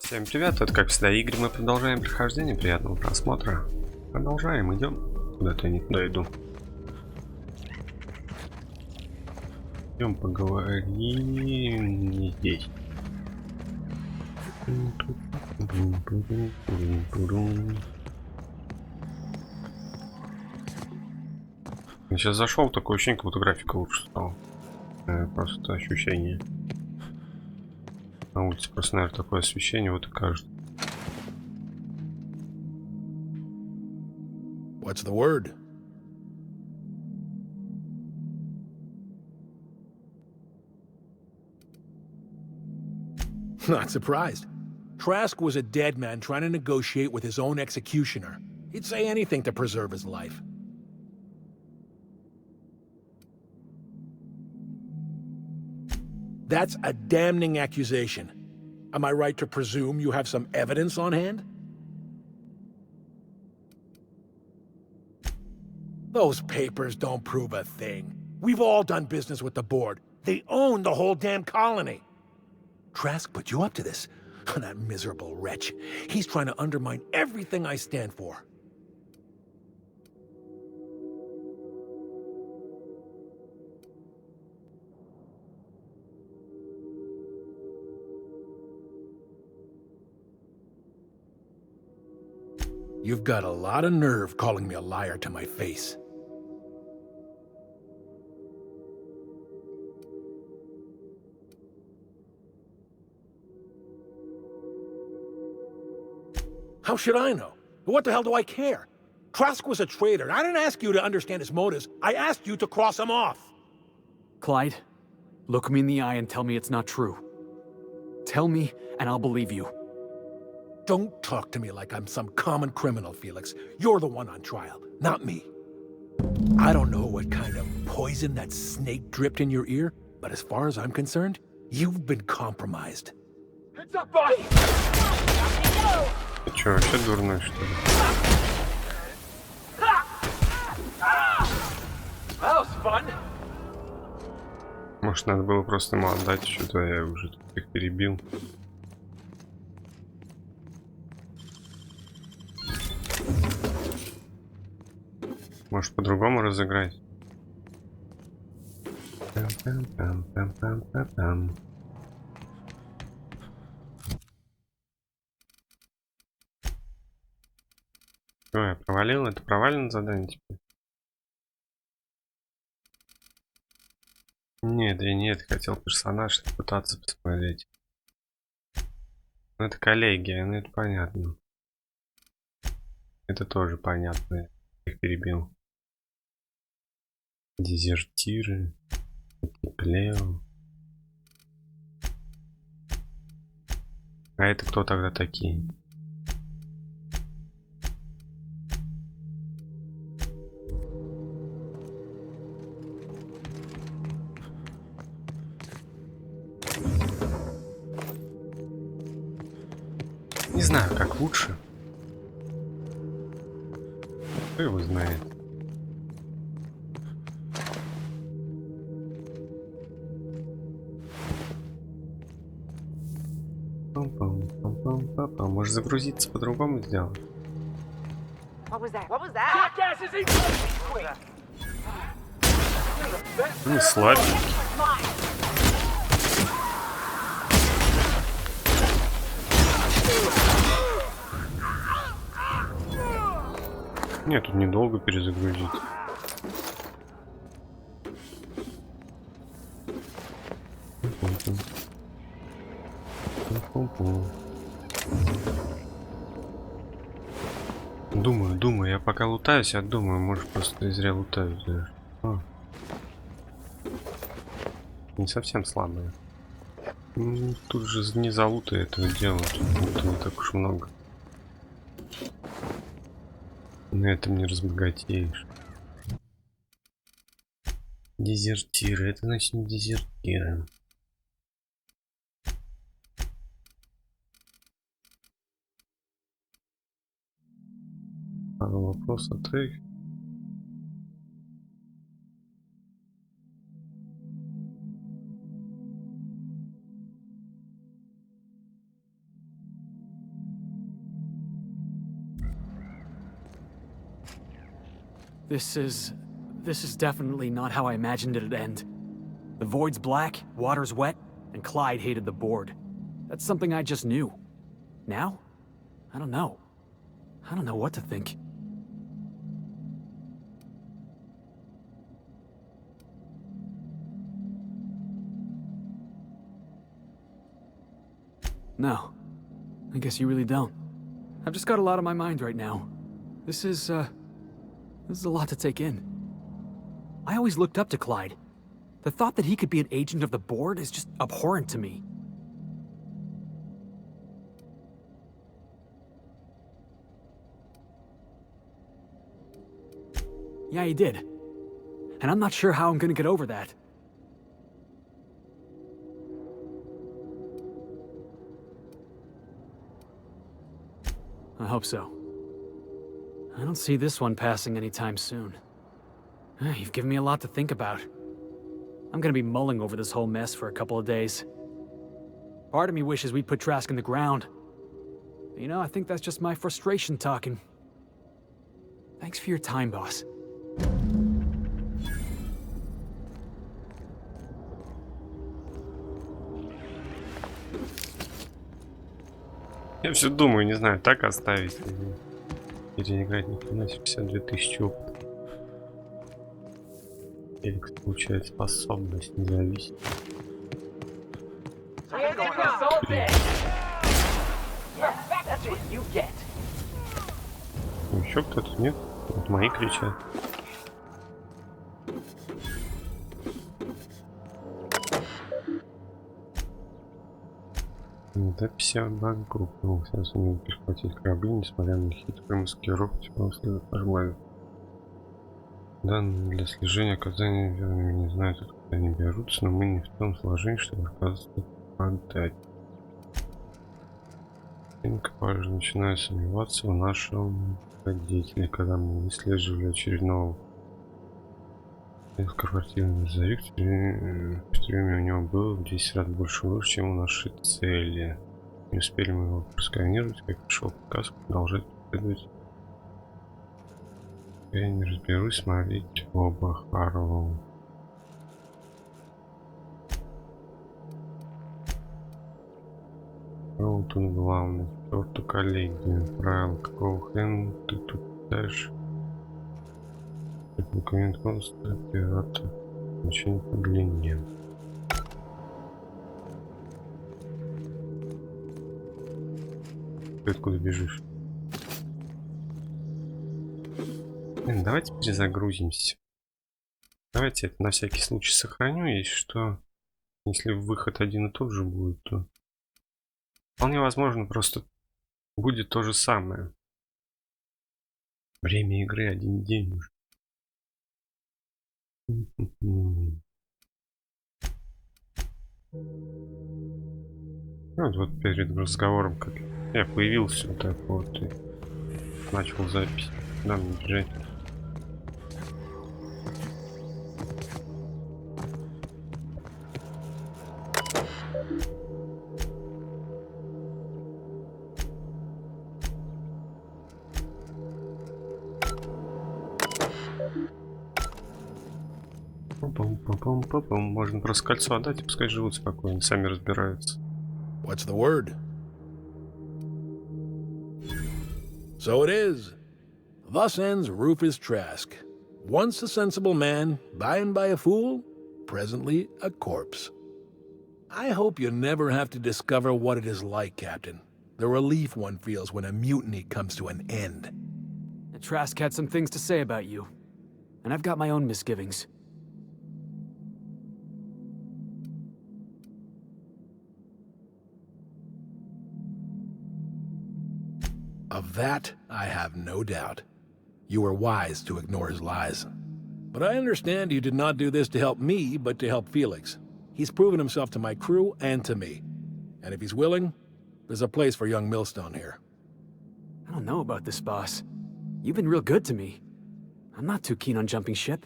Всем привет, это как всегда игры, мы продолжаем прохождение, приятного просмотра. Продолжаем, идем. Куда-то я не туда иду. Идем поговорим не здесь. Я сейчас зашел, такое ощущение, как будто графика лучше стала. Просто ощущение. На улице просто, наверное, такое освещение, вот и кажется. What's the word? Not surprised. Trask was a dead man trying to negotiate with his own executioner. He'd say anything to preserve his life. That's a damning accusation. Am I right to presume you have some evidence on hand? Those papers don't prove a thing. We've all done business with the board. They own the whole damn colony. Trask put you up to this. That miserable wretch. He's trying to undermine everything I stand for. You've got a lot of nerve calling me a liar to my face. How should I know? What the hell do I care? Trask was a traitor. I didn't ask you to understand his motives. I asked you to cross him off. Clyde, look me in the eye and tell me it's not true. Tell me, and I'll believe you. Don't talk to me like I'm some common criminal, Felix. You're the one on trial, not me. I don't know what kind of poison that snake dripped in your ear, but as far as I'm concerned, you've been compromised. Heads up, buddy! Ты чё, вообще дурной, что ли? That was fun. Может, надо было просто ему отдать, что-то я уже тут их перебил. Может, по-другому разыграть? Пам-пам-пам-пам-пам-пам. Что, я провалил? Это проваленное задание теперь? Нет, я нет, хотел персонаж пытаться посмотреть. Ну, это коллегия, ну это понятно. Это тоже понятно. Я их перебил. Дезертиры. Клео. А это кто тогда такие? Не знаю, как лучше. Кто его знает? Пам-пам-пам-пам-пам. Может загрузиться по-другому сделать? What was that? What was that? Jackass is eating. Ну, слабенький. Нет, тут недолго перезагрузить. Думаю, я пока лутаюсь, я думаю, может просто зря лутаюсь даже. Не совсем слабые. Тут же не залуты этого делают, тут не так уж много. На этом не разбогатеешь. Дезертиры, это значит не дезертиры. Вопрос от их. This is definitely not how I imagined it'd end. The void's black, water's wet, and Clyde hated the board. That's something I just knew. Now? I don't know. I don't know what to think. No. I guess you really don't. I've just got a lot on my mind right now. This is a lot to take in. I always looked up to Clyde. The thought that he could be an agent of the board is just abhorrent to me. Yeah, he did. And I'm not sure how I'm gonna get over that. I hope so. I don't see this one passing anytime soon. You've given me a lot to think about. I'm gonna be mulling over this whole mess for a couple of days. Part of me wishes we'd put Trask in the ground. But, you know, I think that's just my frustration talking. Thanks for your time, boss. Я все думаю, не знаю, так оставить или играть, ни хрена себе, 52 тысячи опыта. Феликс получает способность не зависеть. Еще кто-то, нет? Вот мои кричат. Записи банку. Сейчас не перехватить корабли, несмотря на хитрую маскировку, типа следует пожмать. Данные для слежения оказания верными не знают, откуда они берутся, но мы не в том положении, чтобы отказываться отдать. Экипаж начинает сомневаться в нашем родителе, когда мы выслеживали очередного корпоративного зарю. В трюме у него было в 10 раз больше лыж, чем у нашей цели. Не успели мы его просканировать, как пришел приказ продолжать следовать. Я не разберусь, смотреть оба Харвелл. Вот он главный. Черту коллегию. Правило, какого хрена ты тут дальше? Документ конструктора пирата. Ничего по длине. Ты откуда бежишь? Давайте перезагрузимся. Давайте это на всякий случай сохраню. Если что, если выход один и тот же будет, то вполне возможно просто будет то же самое. Время игры один день уже. Вот перед разговором, как я появился вот так вот и начал запись. Нам не бежать. Пум-пум-пум-пум-пум. Можно просто кольцо отдать и пускай живут спокойно, сами разбираются. What's the word? So it is. Thus ends Rufus Trask. Once a sensible man, by and by a fool, presently a corpse. I hope you never have to discover what it is like, Captain. The relief one feels when a mutiny comes to an end. Trask had some things to say about you. And I've got my own misgivings. Of that, I have no doubt. You were wise to ignore his lies. But I understand you did not do this to help me, but to help Felix. He's proven himself to my crew and to me. And if he's willing, there's a place for young Millstone here. I don't know about this, boss. You've been real good to me. I'm not too keen on jumping ship.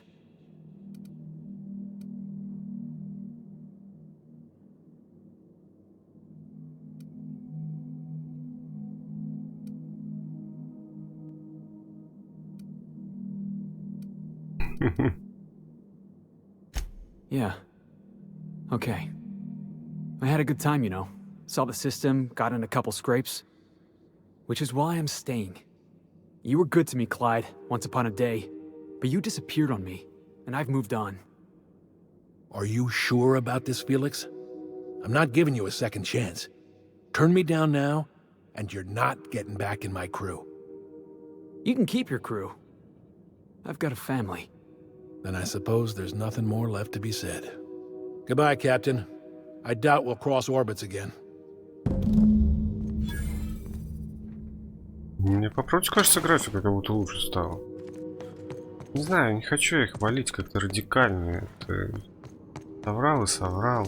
Yeah. Okay. I had a good time, you know. Saw the system, got in a couple scrapes. Which is why I'm staying. You were good to me, Clyde, once upon a day. But you disappeared on me, and I've moved on. Are you sure about this, Felix? I'm not giving you a second chance. Turn me down now, and you're not getting back in my crew. You can keep your crew. I've got a family. Then I suppose there's nothing more left to be said. Goodbye, Captain. I doubt we'll cross orbits again. Мне по правде кажется, графика как будто лучше стала. Не знаю, не хочу их валить как-то радикально. Это соврал и соврал.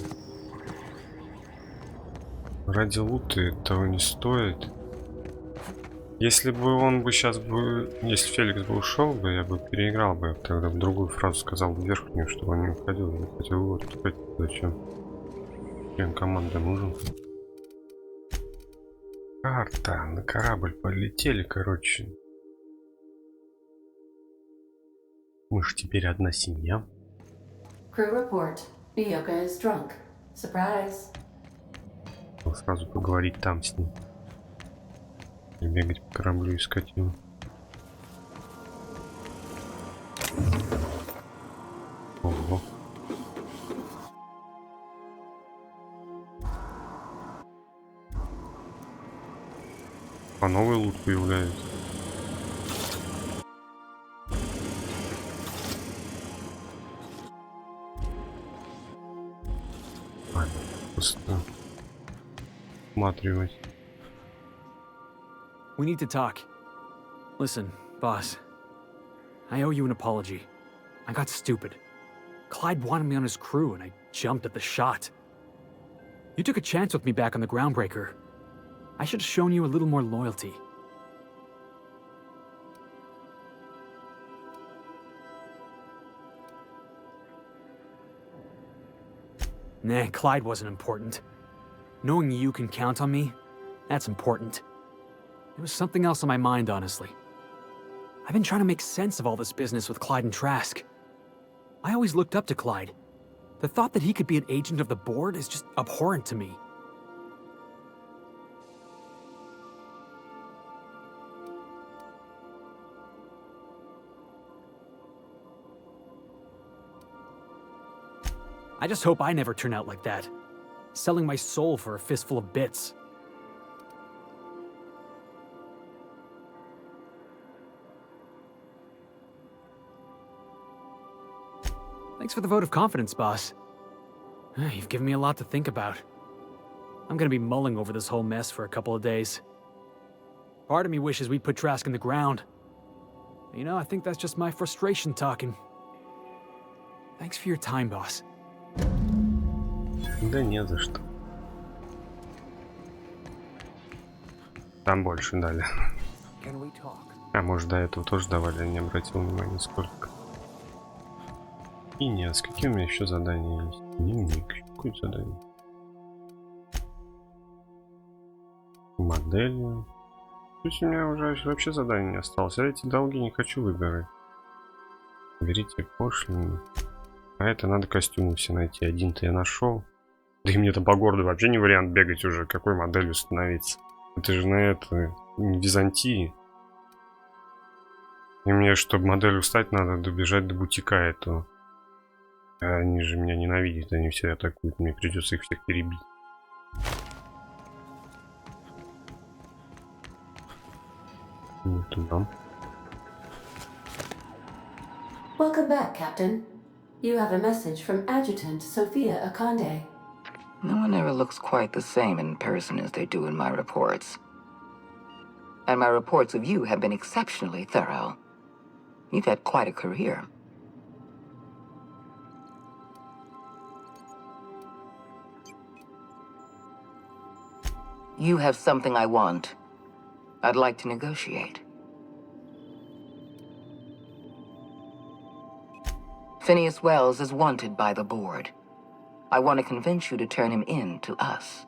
Ради лута этого не стоит. Если бы он бы сейчас бы... Если Феликс бы ушел бы, я бы переиграл бы. Тогда бы другую фразу сказал бы верхнюю, чтобы он не уходил. Я хотел его отступать. Зачем? Член команды нужен. Карта. На корабль полетели, короче. Мы же теперь одна семья. Crew report. Miyoko is drunk. Surprise. Сразу поговорить там с ним. И бегать по кораблю, искать его. Ого. А новый лут появляется. Ладно, просто осматривать. We need to talk. Listen, boss. I owe you an apology. I got stupid. Clyde wanted me on his crew, and I jumped at the shot. You took a chance with me back on the Groundbreaker. I should have shown you a little more loyalty. Nah, Clyde wasn't important. Knowing you can count on me, that's important. There was something else on my mind, honestly. I've been trying to make sense of all this business with Clyde and Trask. I always looked up to Clyde. The thought that he could be an agent of the board is just abhorrent to me. I just hope I never turn out like that. Selling my soul for a fistful of bits. Thanks for the vote of confidence, boss. You've given me a lot to think about. I'm gonna be mulling over this whole mess for a couple of days. Part of me wishes we'd put Trask in the ground. You know, I think that's just my frustration talking. Thanks for your time, boss. Да не за что. Там больше дали. А может до этого тоже давали, я не обратил внимания сколько. И нет, с какими у меня еще задания есть? Дневник, какое задание? Модели. То есть у меня уже вообще задание не осталось. Я эти долги не хочу выбирать. Берите пошлину. А это надо костюмы все найти. Один-то я нашел. Да и мне там по городу вообще не вариант бегать уже. Какой моделью становиться? Это же на это в Византии. И мне, чтобы моделью стать, надо добежать до бутика этого. А они же меня ненавидят, они все атакуют. Мне придется их всех перебить. Не туда. Welcome back, Captain. You have a message from Adjutant Sophia Akande. No one ever looks quite the same in person as they do in my reports. And my reports of you have been exceptionally thorough. You've had quite a career. You have something I want. I'd like to negotiate. Phineas Wells is wanted by the board. I want to convince you to turn him in to us.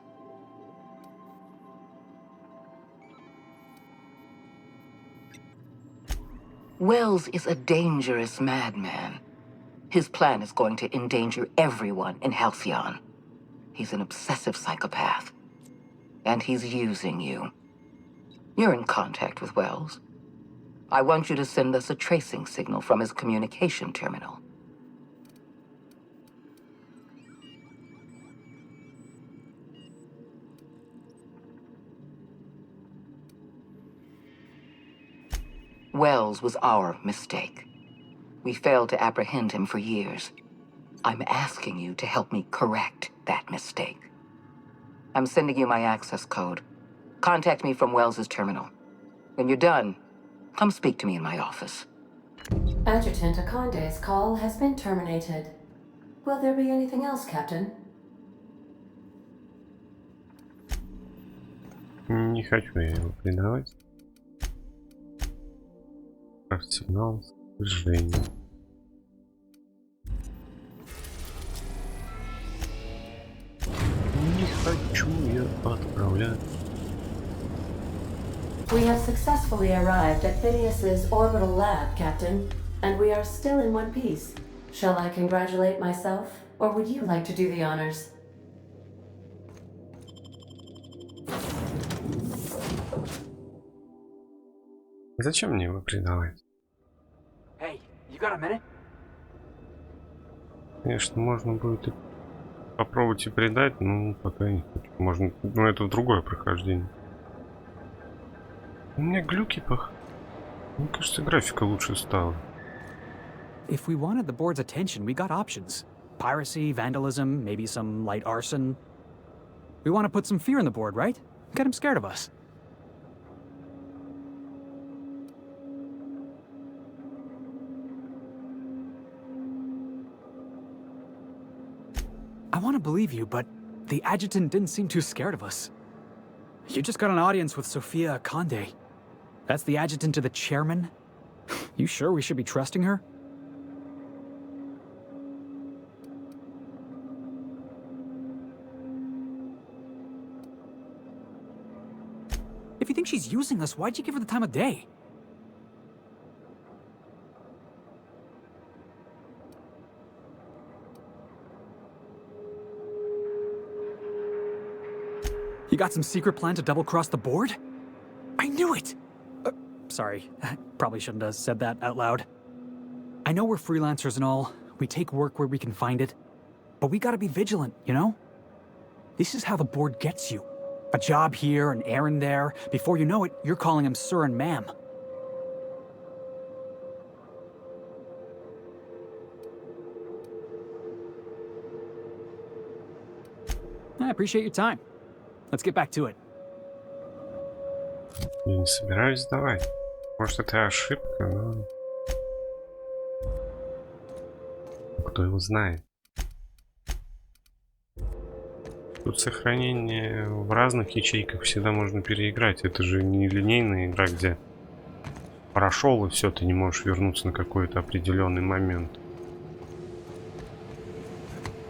Wells is a dangerous madman. His plan is going to endanger everyone in Halcyon. He's an obsessive psychopath. And he's using you. You're in contact with Wells. I want you to send us a tracing signal from his communication terminal. Wells was our mistake. We failed to apprehend him for years. I'm asking you to help me correct that mistake. I'm sending you my access code. Contact me from Wells's terminal. When you're done, come speak to me in my office. Adjutant Akonde's call has been terminated. Will there be anything else, Captain? Не хочу я его предавать. Сигнал движения. Не хочу я отправлять. We have successfully arrived at Phineas's orbital lab, Captain, and we are still in one piece. Shall I congratulate myself, or would you like to do the honors? Зачем мне его предавать? Hey, you got a minute? Конечно, можно будет и попробовать и предать, но пока не хочу. Можно, но это другое прохождение. У меня глюки Мне кажется, графика лучше стала. If we wanted the board's attention, we got options. Piracy, vandalism, maybe some light arson. We want to put some fear in the board, right? Get him scared of us. I want to believe you, but the adjutant didn't seem too scared of us. You just got an audience with Sophia Akonde. That's the adjutant to the chairman? You sure we should be trusting her? If you think she's using us, why'd you give her the time of day? You got some secret plan to double-cross the board? I knew it! Sorry, probably shouldn't have said that out loud. I know we're freelancers and all. We take work where we can find it. But we gotta be vigilant, you know? This is how the board gets you. A job here, an errand there. Before you know it, you're calling him sir and ma'am. I appreciate your time. Let's get back to it. Я не собираюсь сдавать. Может, это ошибка, но... Кто его знает? Тут сохранение в разных ячейках всегда можно переиграть. Это же не линейная игра, где прошел и все, ты не можешь вернуться на какой-то определенный момент.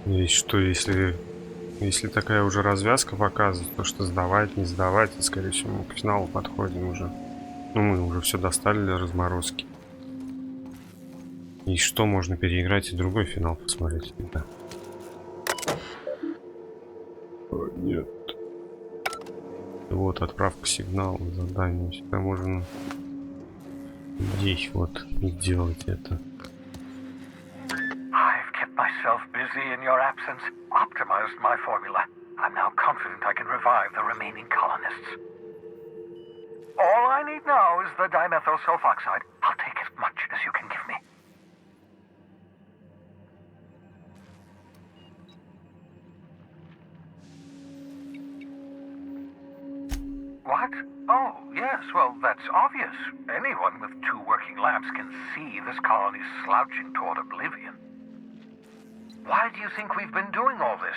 И что, если такая уже развязка показывает, то что сдавать, не сдавать, и, скорее всего, мы к финалу подходим уже. Ну, мы уже все достали для разморозки. И что, можно переиграть и другой финал посмотреть. Да. О, нет. Вот отправка сигнала, задание. Всегда можно здесь вот сделать это. I've kept myself busy in your absence, optimized my formula. I'm now confident I can revive the remaining colonists. All I need now is the dimethyl sulfoxide. I'll take as much as you can give me. What? Oh, yes, well, that's obvious. Anyone with two working labs can see this colony's slouching toward oblivion. Why do you think we've been doing all this?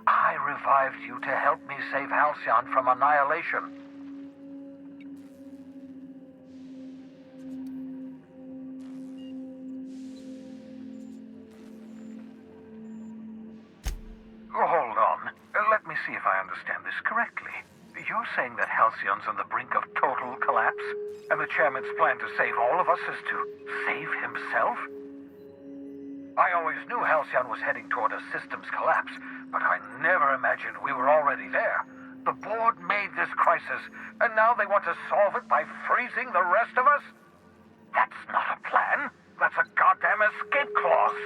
I revived you to help me save Halcyon from annihilation. Hold on. Let me see if I understand this correctly. you're saying that Halcyon's on the brink of total collapse? And the chairman's plan to save all of us is to save himself? I always knew Halcyon was heading toward a systems collapse, but I never imagined we were already there. The board made this crisis, and now they want to solve it by freezing the rest of us? That's not a plan. That's a goddamn escape clause.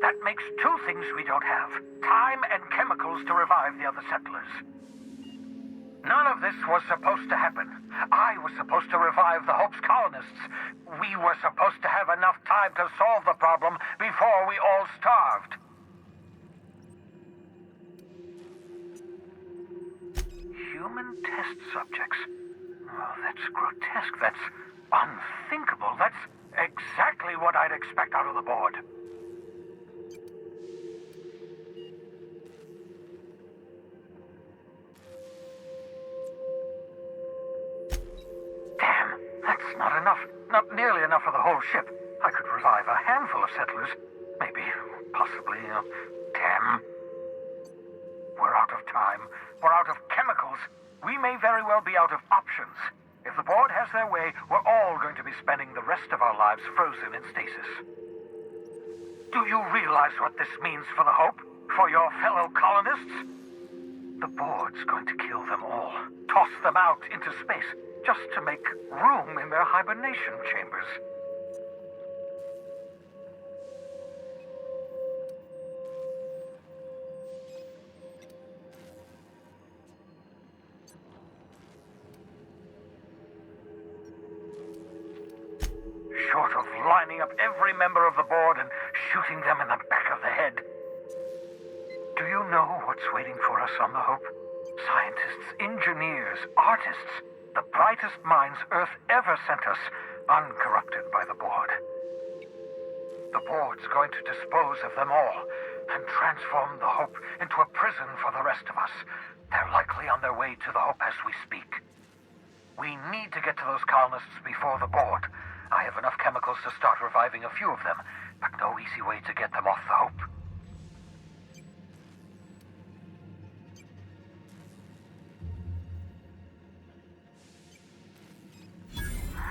That makes two things we don't have. Time and chemicals to revive the other settlers. None of this was supposed to happen. I was supposed to revive the Hope's colonists. We were supposed to have enough time to solve the problem before we all starved. Human test subjects. Oh, that's grotesque. That's unthinkable. That's exactly what I'd expect out of the board. Damn, that's not enough. Not nearly enough for the whole ship. I could revive a handful of settlers. Maybe, possibly, 10. We're out of time. We're out of chemicals. We may very well be out of options. If the board has their way, we're all going to be spending the rest of our lives frozen in stasis. Do you realize what this means for the Hope? For your fellow colonists? The board's going to kill them all. Toss them out into space, just to make room in their hibernation chambers. Short of lining up every member of the board and shooting them in the back of the head. Do you know what's waiting for us on the Hope? Scientists, engineers, artists, the brightest minds Earth ever sent us, uncorrupted by the board. The board's going to dispose of them all and transform the Hope into a prison for the rest of us. They're likely on their way to the Hope as we speak. We need to get to those colonists before the board. I have enough chemicals to start reviving a few of them, but no easy way to get them off the Hope.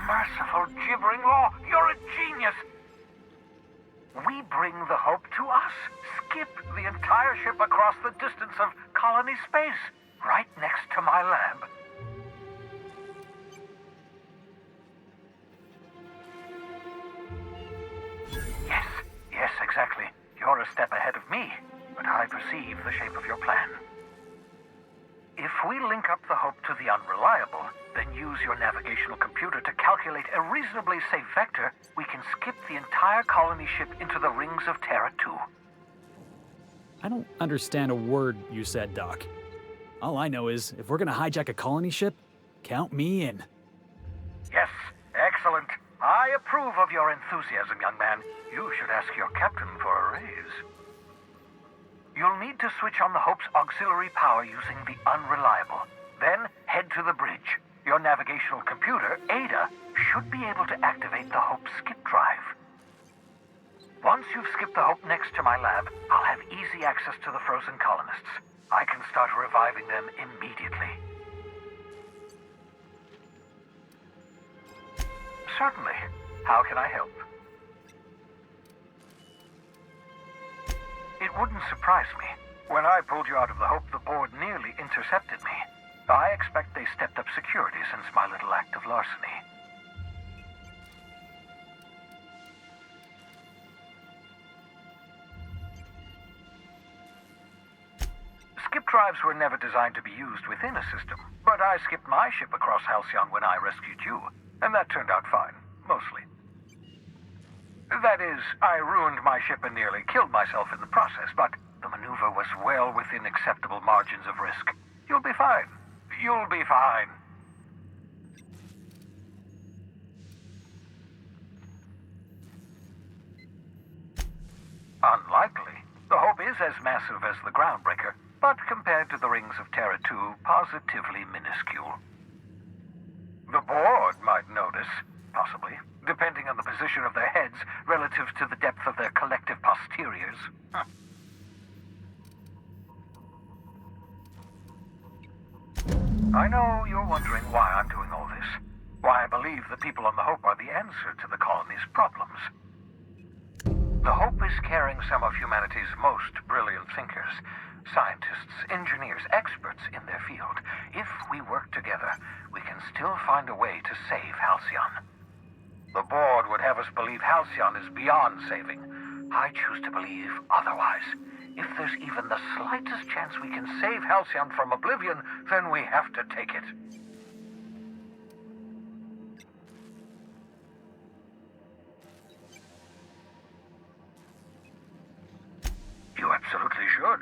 Merciful gibbering law, you're a genius! We bring the Hope to us. Skip the entire ship across the distance of colony space, right next to my lab. Yes, exactly. You're a step ahead of me, but I perceive the shape of your plan. If we link up the Hope to the unreliable, then use your navigational computer to calculate a reasonably safe vector, we can skip the entire colony ship into the rings of Terra 2. I don't understand a word you said, Doc. All I know is, if we're gonna hijack a colony ship, count me in. Yes, excellent. I approve of your enthusiasm, young man. You should ask your captain for a raise. You'll need to switch on the Hope's auxiliary power using the unreliable. Then head to the bridge. Your navigational computer, Ada, should be able to activate the Hope's skip drive. Once you've skipped the Hope next to my lab, I'll have easy access to the frozen colonists. I can start reviving them immediately. Certainly. How can I help? It wouldn't surprise me. When I pulled you out of the Hope, the board nearly intercepted me. I expect they stepped up security since my little act of larceny. Skip drives were never designed to be used within a system, but I skipped my ship across Halcyon when I rescued you, and that turned out fine, mostly. That is, I ruined my ship and nearly killed myself in the process, but the maneuver was well within acceptable margins of risk. You'll be fine. You'll be fine. Unlikely. The Hope is as massive as the Groundbreaker, but compared to the rings of Terra 2, positively minuscule. The board might notice, possibly, depending on the position of their heads relative to the depth of their collective posteriors. I know you're wondering why I'm doing all this. Why I believe the people on the Hope are the answer to the colony's problems. The Hope is carrying some of humanity's most brilliant thinkers, scientists, engineers, experts in their field. If we work together, we can still find a way to save Halcyon. The board would have us believe Halcyon is beyond saving. I choose to believe otherwise. If there's even the slightest chance we can save Halcyon from oblivion, then we have to take it. You absolutely should.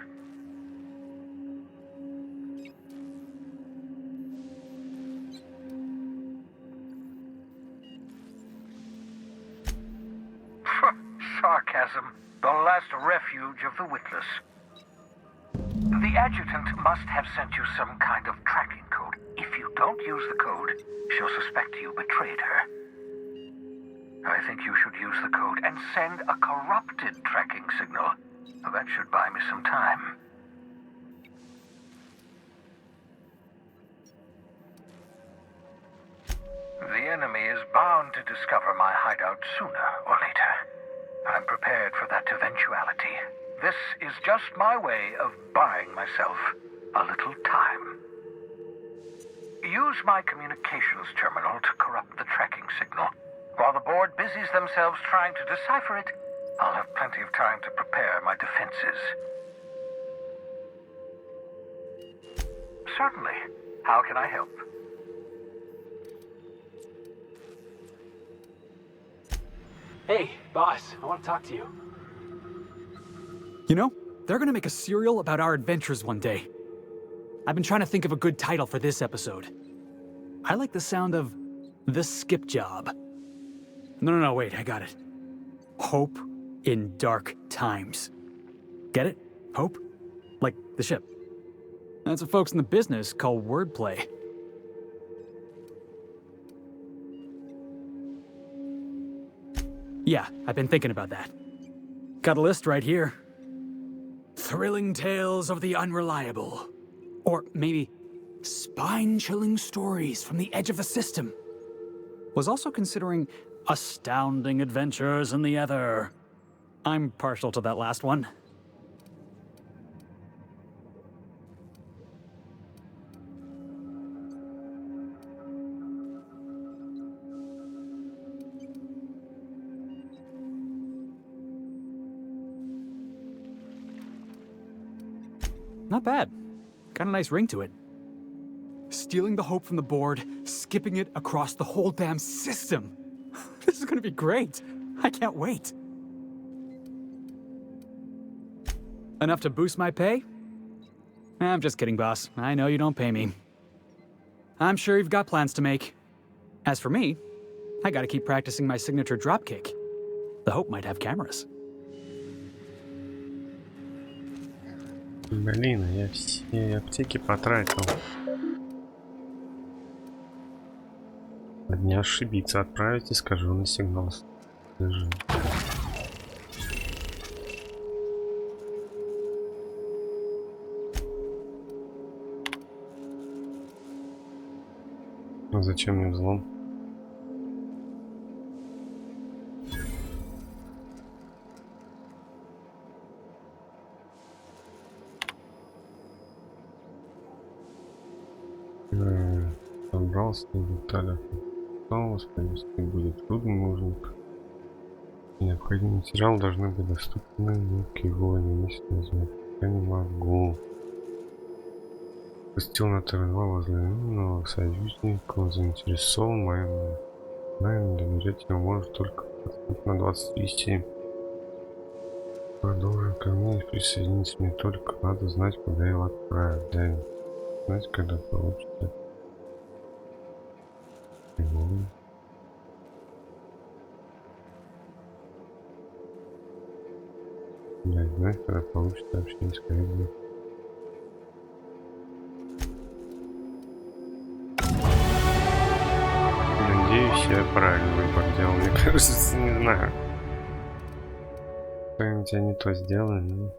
Sarcasm, the last refuge of the witless. The adjutant must have sent you some kind of tracking code. If you don't use the code, she'll suspect you betrayed her. I think you should use the code and send a corrupted tracking signal. That should buy me some time. The enemy is bound to discover my hideout sooner or later. I'm prepared for that eventuality. This is just my way of buying myself a little time. Use my communications terminal to corrupt the tracking signal. While the board busies themselves trying to decipher it, I'll have plenty of time to prepare my defenses. Certainly. How can I help? Hey, boss, I want to talk to you. You know, they're gonna make a serial about our adventures one day. I've been trying to think of a good title for this episode. I like the sound of The Skip Job. No, wait, I got it. Hope in Dark Times. Get it? Hope? Like the ship. That's what folks in the business call wordplay. Yeah, I've been thinking about that. Got a list right here. Thrilling tales of the unreliable. Or maybe spine-chilling stories from the edge of the system. Was also considering astounding adventures in the ether. I'm partial to that last one. Not bad. Got a nice ring to it. Stealing the hope from the board, skipping it across the whole damn system. This is gonna be great. I can't wait. Enough to boost my pay? I'm just kidding, boss. I know you don't pay me. I'm sure you've got plans to make. As for me, I gotta keep practicing my signature dropkick. The Hope might have cameras. Блин, я все аптеки потратил. Не ошибиться, отправить искаженный сигнал. Держи. А зачем мне взлом? Собрался в деталях. Воспроизвести будет трудно, нужен. Необходимый материал должны быть доступны к его неместным. Я не могу. Пустил на Т2 возле нового союзника, он заинтересован моим. Наверное, доверять ему может только на 27. Продолжим ко мне и присоединиться, мне только надо знать, куда его отправить. Да, знать, когда получится. Я знаю, когда получится общение с коллегами. Надеюсь, я правильный выбор делал. Мне кажется, не знаю. Что-нибудь я не то сделаю, но...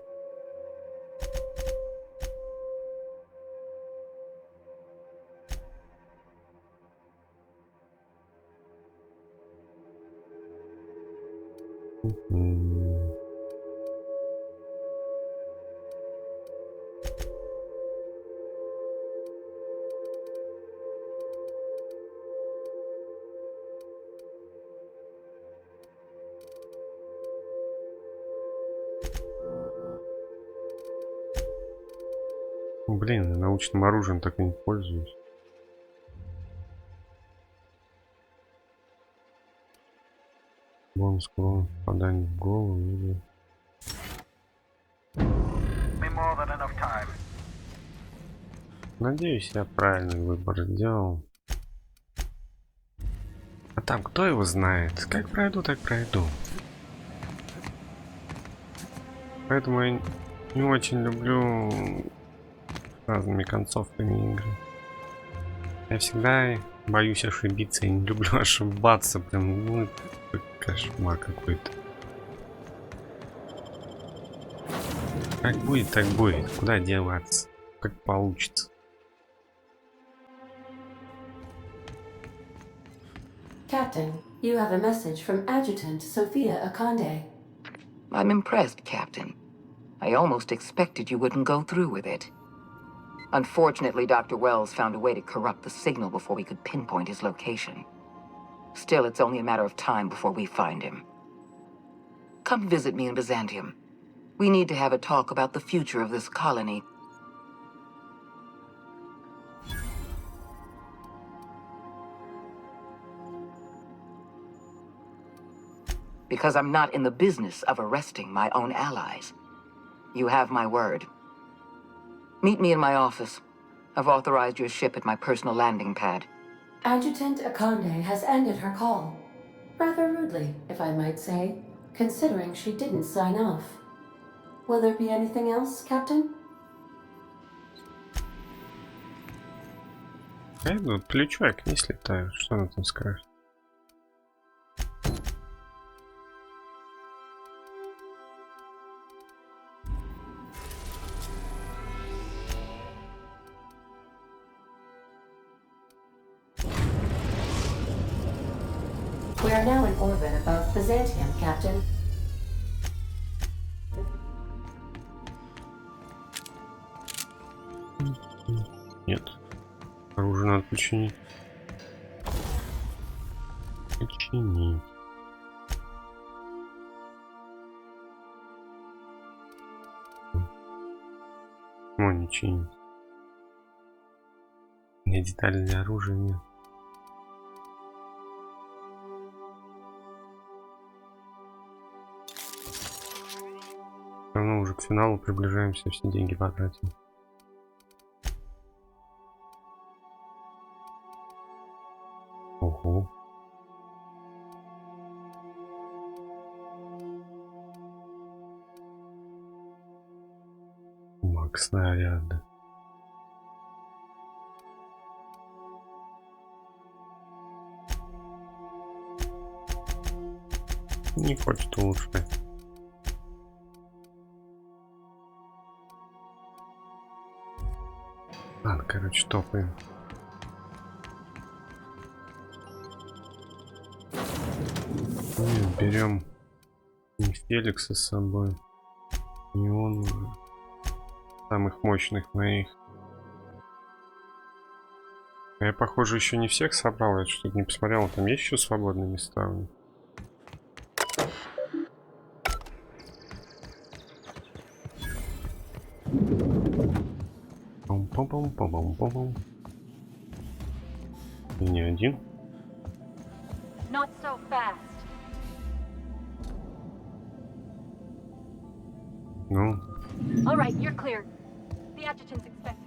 Блин, я научным оружием так и не пользуюсь. Бонус к попаданию в голову или... Be more than enough time. Надеюсь, я правильный выбор сделал. А там кто его знает? Как пройду, так пройду. Поэтому я не очень люблю разными концовками игры. Я всегда боюсь ошибиться и не люблю ошибаться. Прям, ну, это кошмар какой-то. Как будет, так будет. Куда деваться? Как получится. Captain, you have a message from Adjutant Sophia Akande. I'm impressed, Captain. I almost expected you wouldn't go through with it. Unfortunately, Dr. Wells found a way to corrupt the signal before we could pinpoint his location. Still, it's only a matter of time before we find him. Come visit me in Byzantium. We need to have a talk about the future of this colony. Because I'm not in the business of arresting my own allies. You have my word. Meet me in my office. I've authorized your ship at my personal landing pad. Adjutant Akande has ended her call. Rather rudely, if I might say, considering she didn't sign off. Will there be anything else, Captain? Я иду, плечу, я к ней слетаю. Что она там скажет? We are now in orbit above Byzantium, Captain. Нет. Оружие надо починить. Починить. О, не чинить. У меня деталей для оружия нет. Все равно уже к финалу приближаемся, все деньги потратим. Ого. Макс снаряда. Не хочет улучшать. Ладно, короче, топаем. Берем не Феликса с собой, не он уже. Самых мощных моих. Я, похоже, еще не всех собрал. Я что-то не посмотрел. Там есть еще свободные места у них? Пом-пом-пом-пом-пом-пом. И не один. Not so fast. Ну. All right, you're clear. The adjutant's expecting.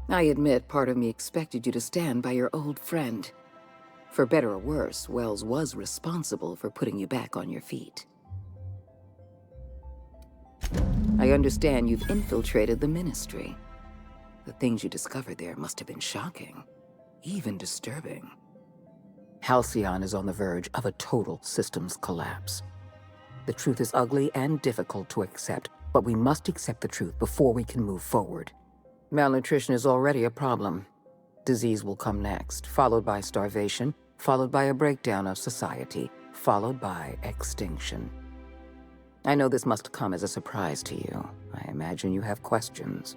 I admit part of me expected you to stand by your old friend. For better or worse, Wells was responsible for putting you back on your feet. I understand you've infiltrated the ministry. The things you discovered there must have been shocking, even disturbing. Halcyon is on the verge of a total systems collapse. The truth is ugly and difficult to accept, but we must accept the truth before we can move forward. Malnutrition is already a problem. Disease will come next, followed by starvation, followed by a breakdown of society, followed by extinction. I know this must come as a surprise to you. I imagine you have questions.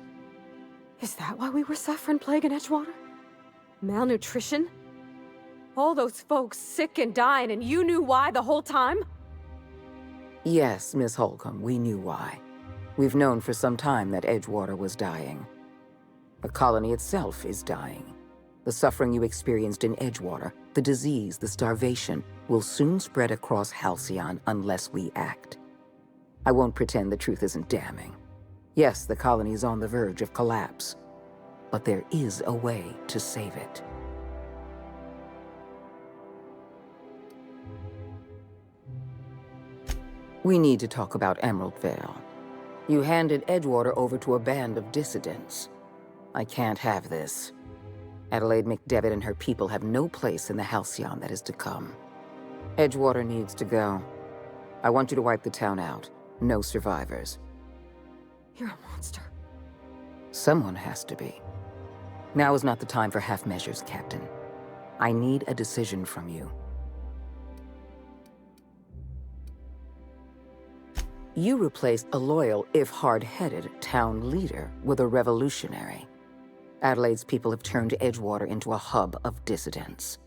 Is that why we were suffering plague in Edgewater? Malnutrition? All those folks sick and dying, and you knew why the whole time? Yes, Miss Holcomb, we knew why. We've known for some time that Edgewater was dying. The colony itself is dying. The suffering you experienced in Edgewater, the disease, the starvation, will soon spread across Halcyon unless we act. I won't pretend the truth isn't damning. Yes, the colony is on the verge of collapse, but there is a way to save it. We need to talk about Emerald Vale. You handed Edgewater over to a band of dissidents. I can't have this. Adelaide McDevitt and her people have no place in the Halcyon that is to come. Edgewater needs to go. I want you to wipe the town out. No survivors. You're a monster. Someone has to be. Now is not the time for half measures, Captain. I need a decision from you. You replaced a loyal, if hard-headed, town leader with a revolutionary. Adelaide's people have turned Edgewater into a hub of dissidents.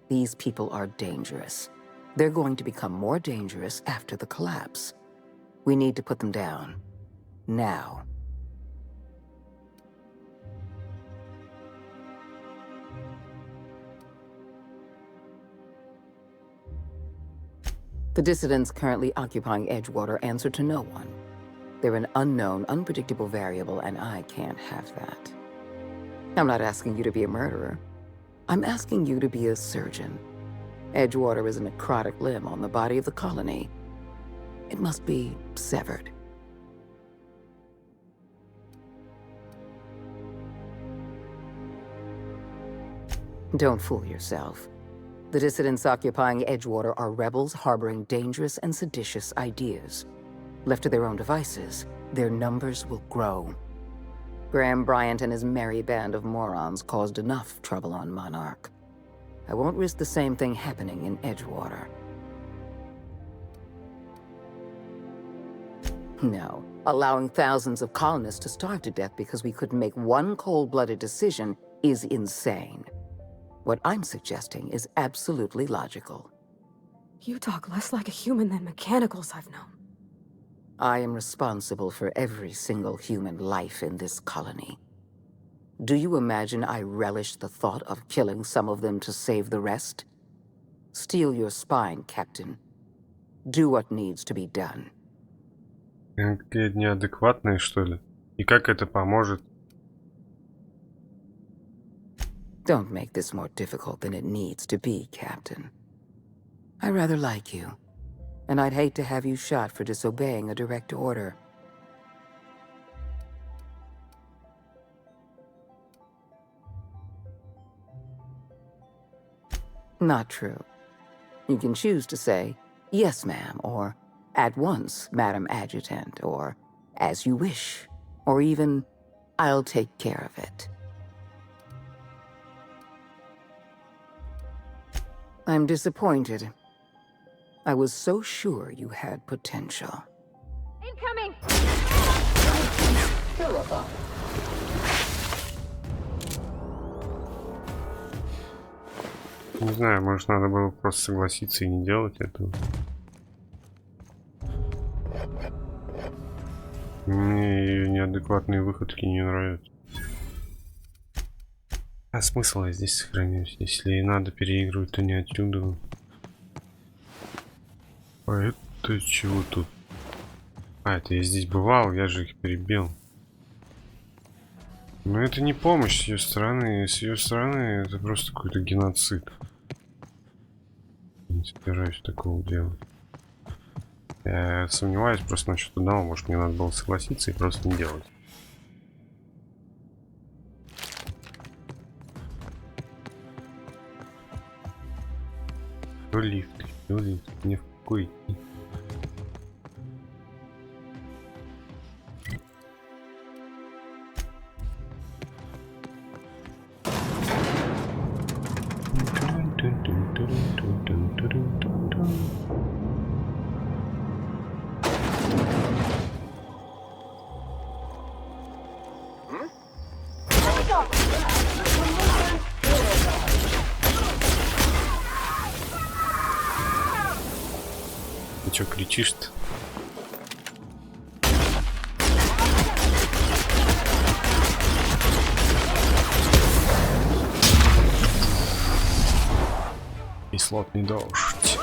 These people are dangerous. They're going to become more dangerous after the collapse. We need to put them down. Now. The dissidents currently occupying Edgewater answer to no one. They're an unknown, unpredictable variable, and I can't have that. I'm not asking you to be a murderer. I'm asking you to be a surgeon. Edgewater is a necrotic limb on the body of the colony. It must be severed. Don't fool yourself. The dissidents occupying Edgewater are rebels harboring dangerous and seditious ideas. Left to their own devices, their numbers will grow. Graham Bryant and his merry band of morons caused enough trouble on Monarch. I won't risk the same thing happening in Edgewater. No, allowing thousands of colonists to starve to death because we couldn't make one cold-blooded decision is insane. What I'm suggesting is absolutely logical. You talk less like a human than mechanicals I've known. I am responsible for every single human life in this colony. Do you imagine I relish the thought of killing some of them to save the rest? Steel your spine, Captain. Do what needs to be done. Какие неадекватные, что ли? И как это поможет? Don't make this more difficult than it needs to be, Captain. I rather like you, and I'd hate to have you shot for disobeying a direct order. Not true. You can choose to say, yes, ma'am, or at once, Madam Adjutant, or as you wish, or even, I'll take care of it. I'm disappointed. I was so sure you had potential. Incoming! Не знаю, может, надо было просто согласиться и не делать этого. Мне ее неадекватные выходки не нравятся. А смысл я здесь сохранюсь? Если надо переигрывать, то не отсюда. А это чего тут? А, это я здесь бывал, я же их перебил. Но это не помощь с ее стороны. С ее стороны это просто какой-то геноцид. Не собираюсь такого делать. Я сомневаюсь просто насчет одного. Может, мне надо было согласиться и просто не делать. То лифт, то лифт. Мне в какой идти? Ты чё кричишь-то? Кислотный дождь.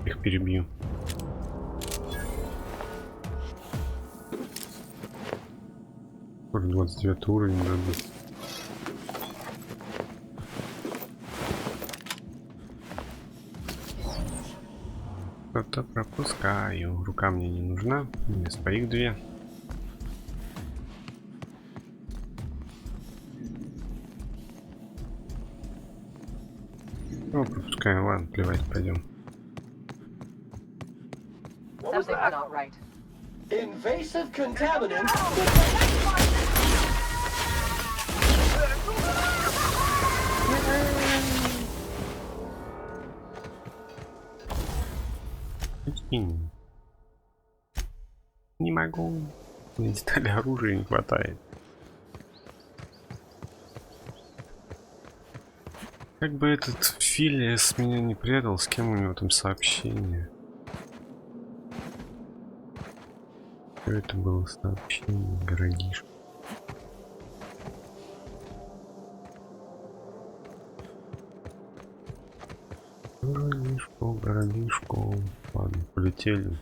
Их перебью. Скоро 29 уровень надо. Что-то пропускаю. Рука мне не нужна. Вместо их две. Ну, пропускаем. Ладно, плевать, пойдем. Something's not right. Invasive contaminant. Не могу. Мне детали оружия не хватает. Как бы этот Филиас меня не предал, с кем у него там сообщение? Что это было сообщение? Городишко. Городишко, городишко. Ладно, полетели.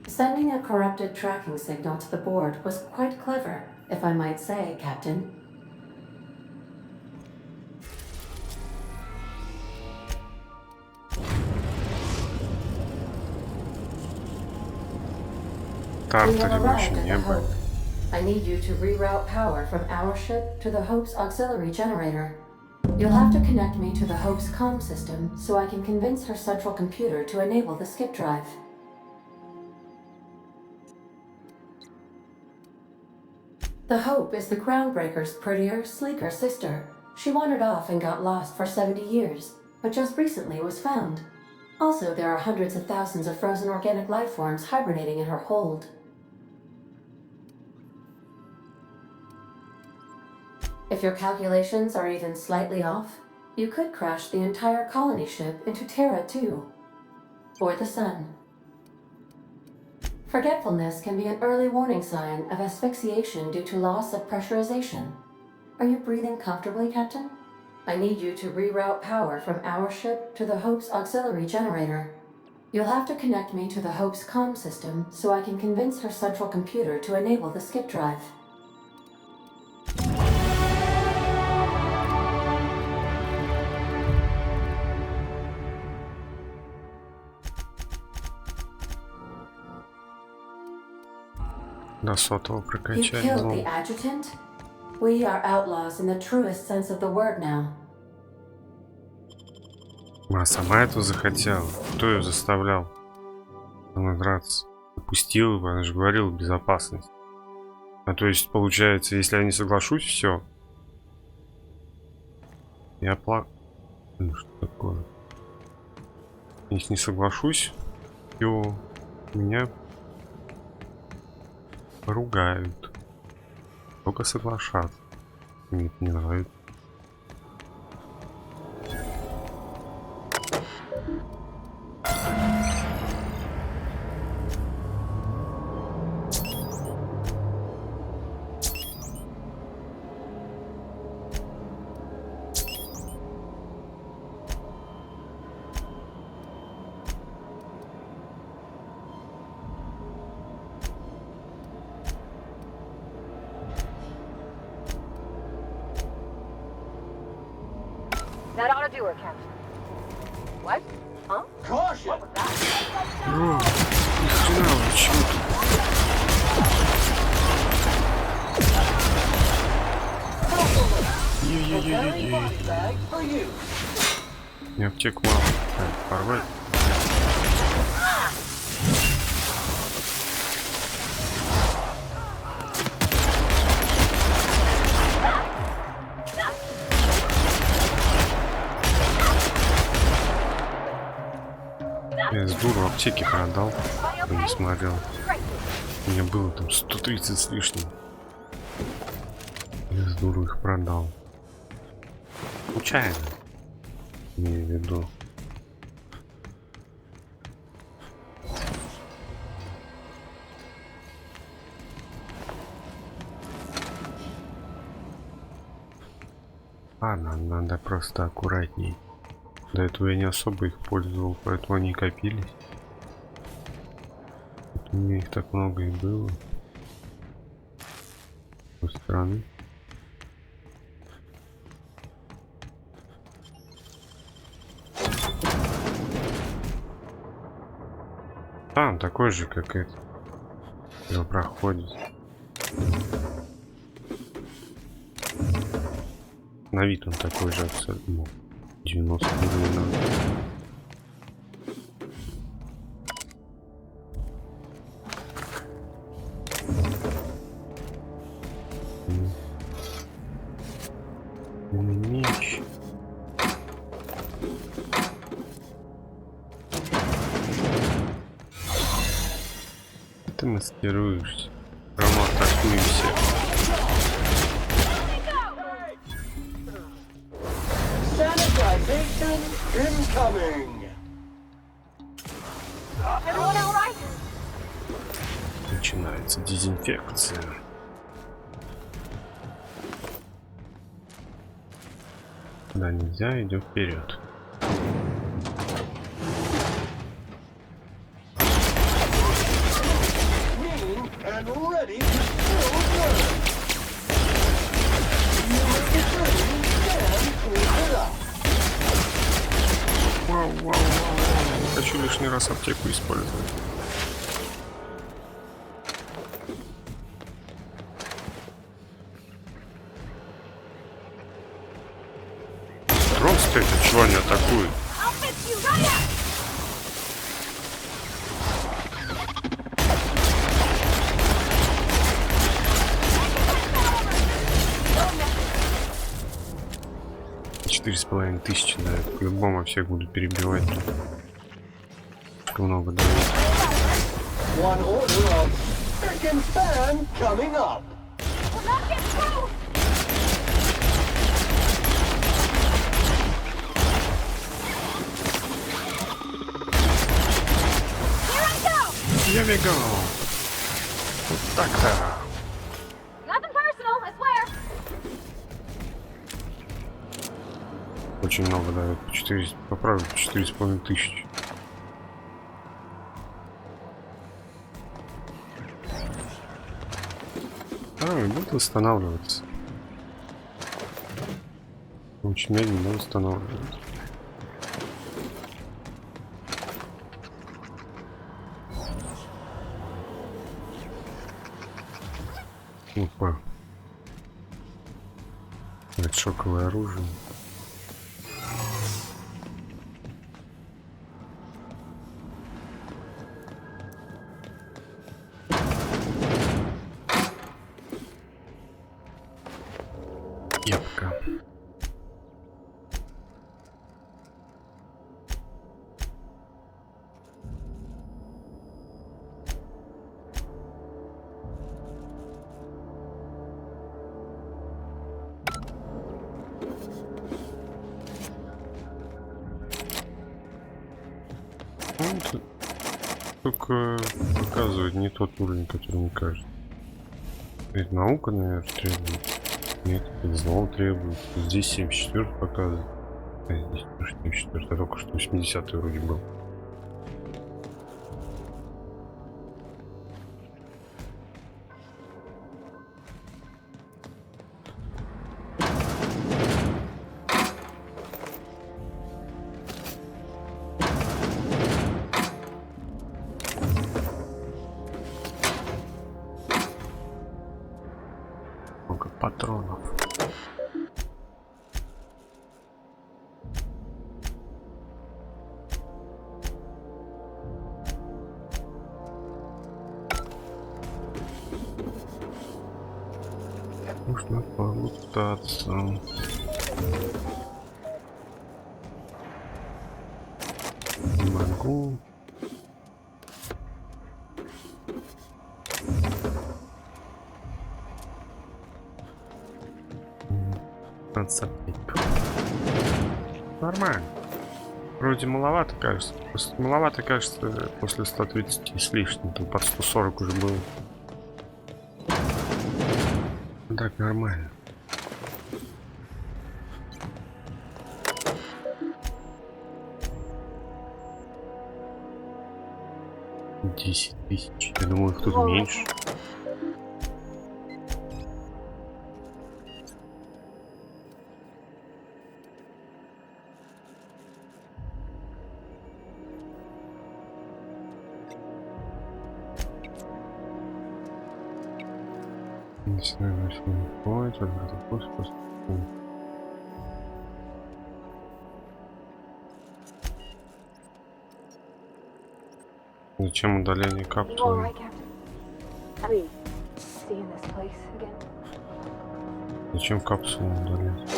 Sending a corrupted tracking signal to the board was quite clever, if I might say, Captain. We have arrived at the Hope. I need you to reroute power from our ship to the Hope's auxiliary generator. You'll have to connect me to the Hope's comm system so I can convince her central computer to enable the skip drive. The Hope is the Groundbreaker's prettier, sleeker sister. She wandered off and got lost for 70 years, but just recently was found. Also, there are hundreds of thousands of frozen organic life forms hibernating in her hold. If your calculations are even slightly off, you could crash the entire colony ship into Terra too. Or the sun. Forgetfulness can be an early warning sign of asphyxiation due to loss of pressurization. Are you breathing comfortably, Captain? I need you to reroute power from our ship to the Hope's auxiliary generator. You'll have to connect me to the Hope's comm system so I can convince her central computer to enable the skip drive. До сотого You прокачать. killed the adjutant? We are outlaws in the truest sense of the word now. Она сама этого захотела. Кто ее заставлял? Она драться. Допустила бы, она же говорила безопасность. А то есть, получается, если я не соглашусь, все. Я Ну что такое? Если не соглашусь, все. Меня ругают. Только соглашаться. Мне это не нравится. That ought to do her, Captain. What? Huh? Caution! О, ни хрена, вы чего тут? Ей-ей-ей-ей-ей. Bag for you. Мне аптеку мало. Так, порвать. Я с дуру аптеки продал, кто не смотрел. У меня было там 130 с лишним. Я с дуру их продал. Случайно. Имею в виду. Ладно, надо просто аккуратней. До этого я не особо их пользовал, поэтому они копились. Вот у меня их так много и было. С той стороны. А, он такой же, как это. Его проходит. На вид он такой же абсолютно. 90 уровень. Меч. Ты маскируешься. Прямо атакуемся. Sanitization incoming. Everyone all right? Начинается дезинфекция. Да, нельзя, идем вперед. Clean and ready to still work. You may be ready and clean it up. Вау, вау, вау. Не хочу лишний раз аптеку использовать. Просто это чего не атакует? I'll fix you right up! Четыре с половиной тысячи, да, по-любому всех буду перебивать. Слишком много дают. One order of second fan coming up. We'll not get through! Here I go! Я бегал. Вот так-то. Nothing personal, I swear! Очень много дают. По 4, поправлю, 4,5 тысячи. А, и будет восстанавливаться. Очень медленно восстанавливается. Опа. Это шоковое оружие. Кепка. Он тут только показывает не тот уровень, который мне кажется. Это наука, наверное, требует. Нет, это зло требует. Здесь 74 показывает. Здесь тоже 74, а только что 80 вроде был. патронов. Нужно попытаться. Не могу. Нормально. Вроде маловато, кажется. Просто маловато, кажется, после 130 с лишним. Там под 140 уже было. Так, нормально. $10 000. Я думаю, их тут меньше. Не знаю, что он ходит, это просто. Зачем удаление капсулы? Зачем капсулу удалять?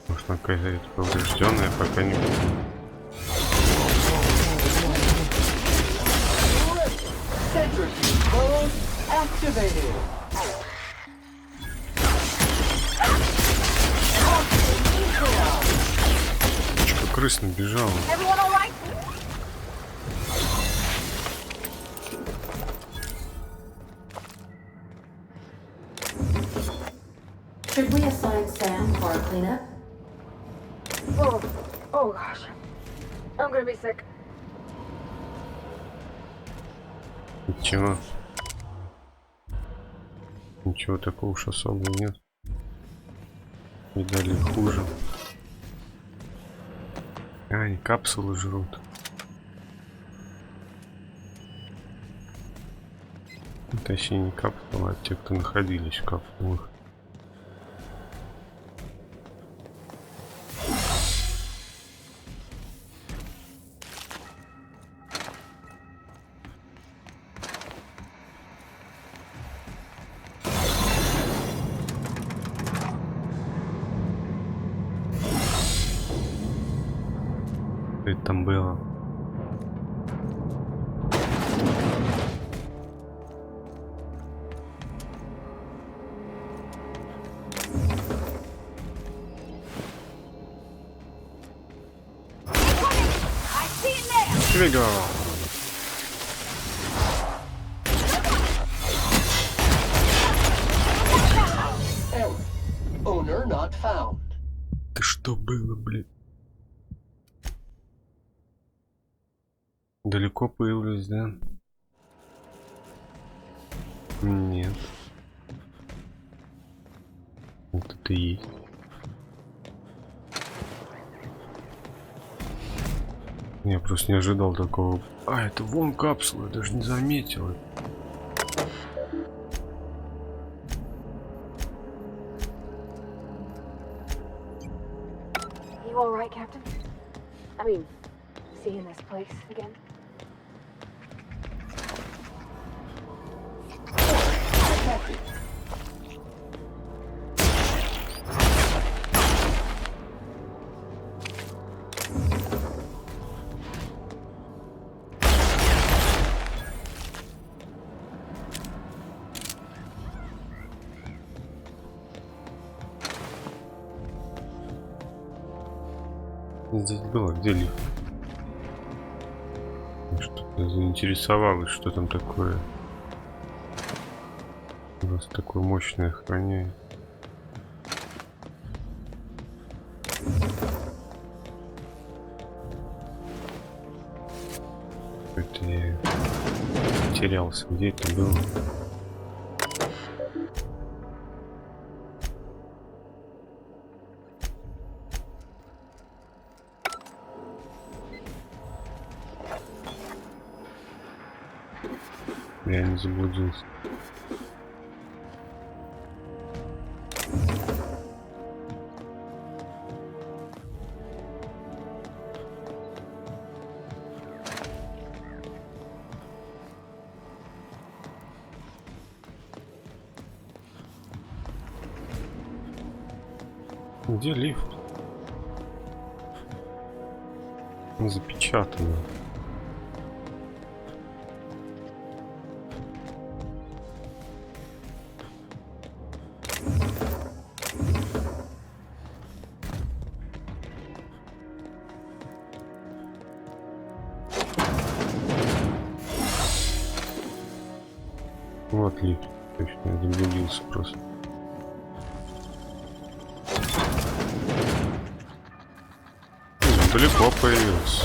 Может, она какая-то поврежденная, пока не буду. Чё, крыс набежала? Should we assign Sam for a cleanup? Oh gosh. I'm gonna be sick. Ничего. Ничего такого уж особого нет. Видали хуже. А, они капсулы жрут. Точнее, не капсулы, а те, кто находились в капсулах. Что это там было? Тебе голова. Owner not found. Ты что было, блин? Далеко появились, да? Нет. Вот это и есть. Я просто не ожидал такого. А, это вон капсула, я даже не заметил. You all right, Captain? I mean, seeing this place again? Здесь было, где лифт? Что-то заинтересовалось, что там такое. У нас такое мощное охраняет. Это я терялся. Где это было? Я не заблудился. Где лифт? Запечатано. Вот лифт. Точно, я заблудился просто. Далеко появился.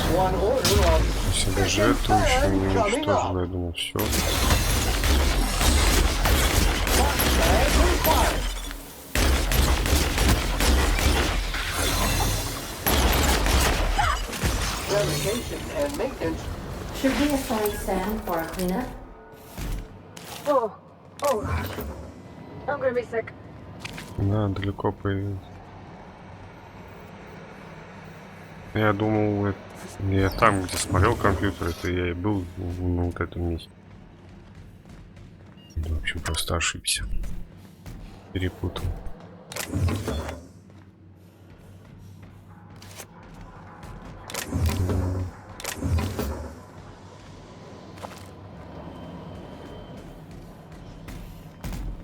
Если даже эту еще не уничтожил, я думал, все. Should we assign Sam for a cleanup? Oh gosh. I'm gonna be sick. Да, далеко появился. Я думал, я там, где смотрел компьютер, это я и был на вот этом месте. В общем, просто ошибся. Перепутал.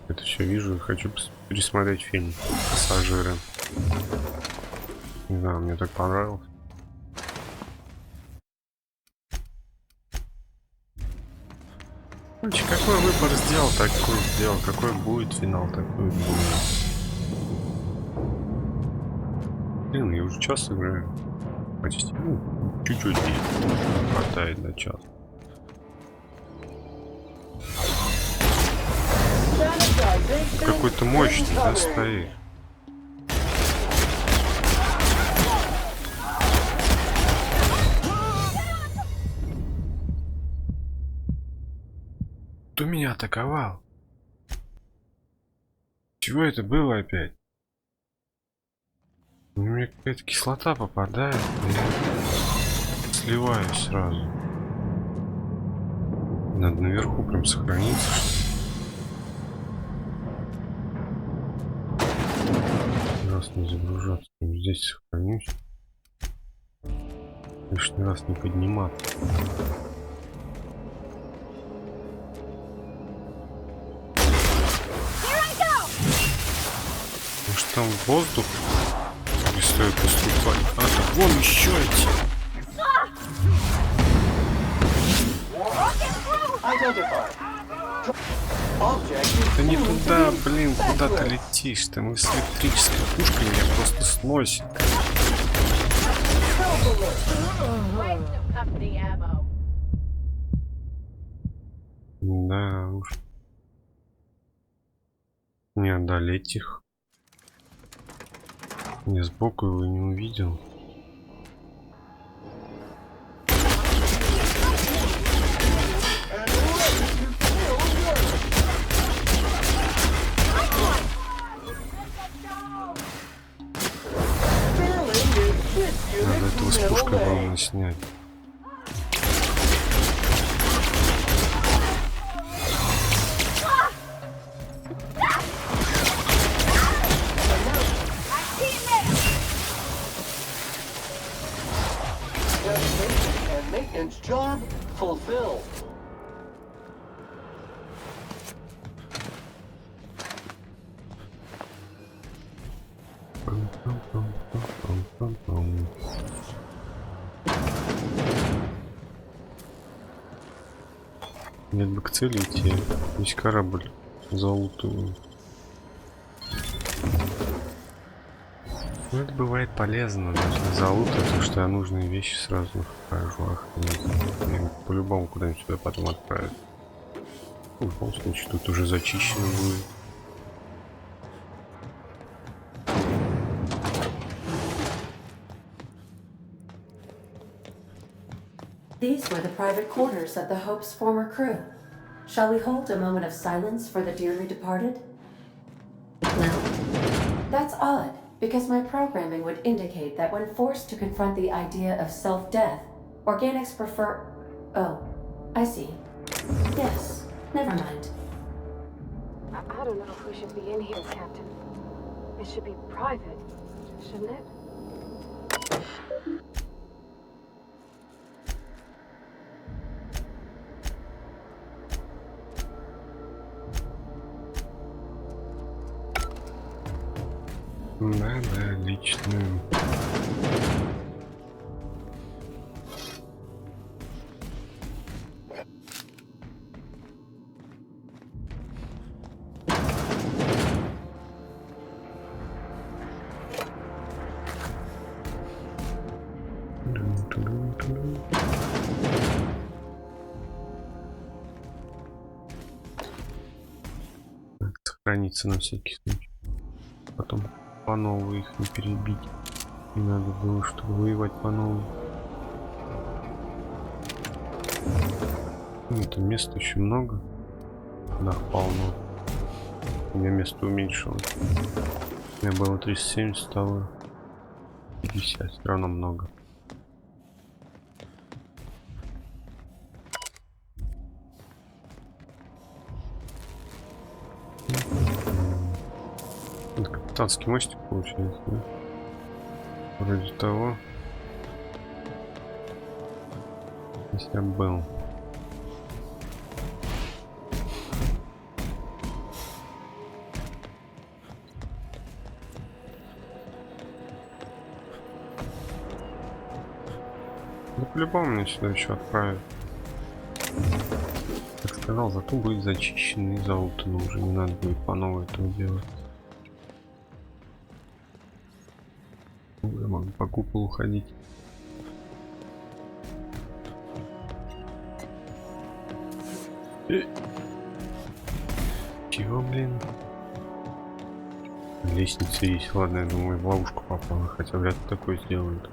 Это все вижу и хочу пересмотреть фильм «Пассажиры». Не знаю, мне так понравилось. Какой выбор сделал, такой сделал. Какой будет финал, такой будет. Блин, я уже час играю. Почти. Ну, чуть-чуть не хватает до часа. Какой-то мощный, да, стоит. Кто меня атаковал? Чего это было опять? У меня какая-то кислота попадает, и я сливаюсь сразу. Надо наверху прям сохраниться, что ли. Раз не загружаться, здесь сохранюсь. Лишний раз не подниматься. Может там воздух не стоит поступать? А, так вон еще эти. Да не туда, блин, куда ты летишь? Там с электрической пушкой меня просто сносит. Да уж. Не одолеть их. Я сбоку его не увидел. Надо этого с пушкой, главное, снять. Job fulfilled. Нет бы к цели идти. Весь корабль залутываю. Ну, это бывает полезно, даже не залутать, потому что я нужные вещи сразу нахожу. По-любому куда-нибудь сюда потом отправят. В любом случае, тут уже зачищено будет. These were the private quarters of the Hope's former crew. Shall we hold a moment of silence for the dearly departed? No? That's odd, because my programming would indicate that when forced to confront the idea of self-death, organics prefer... Oh, I see. Yes, never mind. I don't know if we should be in here, Captain. It should be private, shouldn't it? Да, личную. Сохраниться на всякий случай. Потом по новой их не перебить. Не надо было, чтобы воевать по новой. Это места еще много. Да, полно. У меня место уменьшилось. У меня было 370, стало 50. Все равно много. Это капитанский мостик получается, да? Вроде того. Если я был. Ну, по-любому меня сюда еще отправят. Как сказал, зато будет зачищенный золото, но уже не надо будет по новой этого делать. Я могу по куполу ходить. Чего, блин? Лестница есть. Ладно, я думаю, в ловушку попала. Хотя вряд ли такое сделают.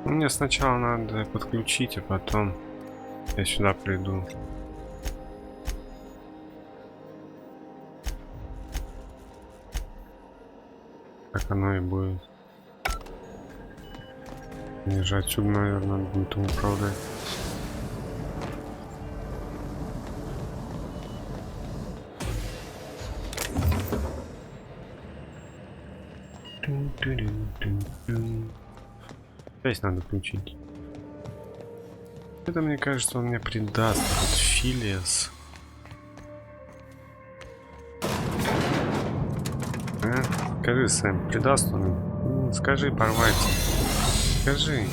Мне сначала надо подключить, а потом я сюда приду. Так оно и будет. Мне же отсюда, наверное, надо будет им управлять. Здесь надо включить. Это, мне кажется, он мне придаст. Вот Филиас. А? Скажи, Сэм, придаст он? Ну, скажи, порвать. Скажи.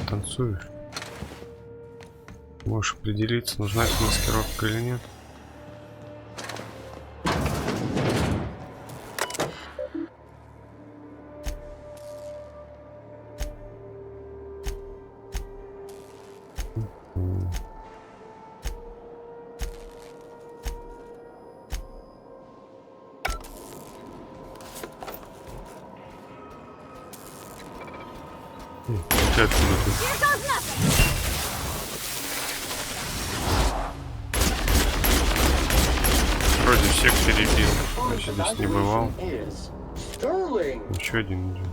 Танцуешь. Можешь определиться, нужна тебе маскировка или нет. Вроде всех перебил. Значит, здесь не бывал. Еще один идет.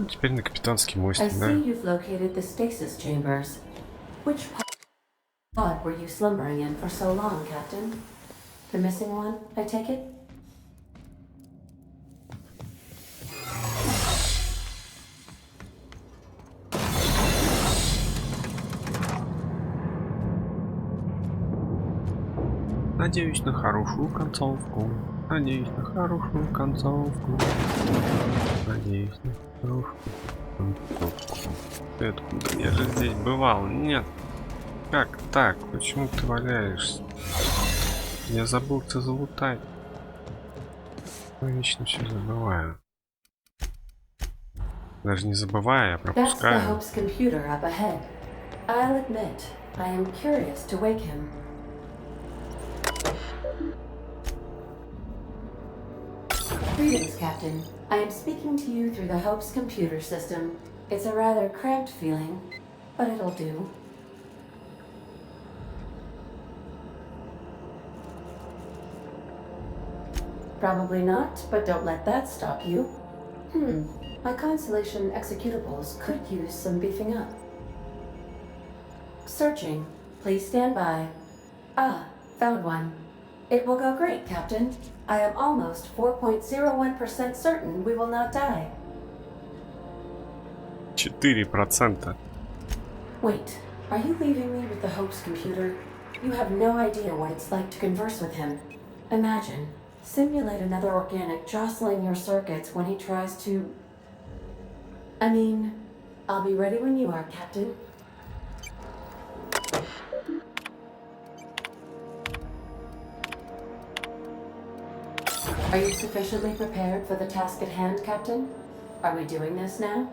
Теперь на капитанский мостик, да? You've located the stasis chambers. Which pod were you slumbering in for so long, Captain? The missing one, I take it? Надеюсь на хорошую концовку. Надеюсь на хорошую концовку. Надеюсь на хорошую концовку. Ты откуда? Я же здесь бывал. Нет. Как так? Почему ты валяешься? Я забыл тебя залутать. Я вечно все забываю. Даже не забывая, а пропускаю. That's the Hope's computer up ahead. I'll admit, I am curious to wake him. Greetings, Captain. I am speaking to you through the Hope's computer system. It's a rather cramped feeling, but it'll do. Probably not, but don't let that stop you. My Constellation executables could use some beefing up. Searching. Please stand by. Ah, found one. It will go great, Captain. I am almost 4.01% certain we will not die. 4%. Wait, are you leaving me with the Hope's computer? You have no idea what it's like to converse with him. Imagine, simulate another organic jostling your circuits when he tries to... I mean, I'll be ready when you are, Captain. Are you sufficiently prepared for the task at hand, Captain? Are we doing this now?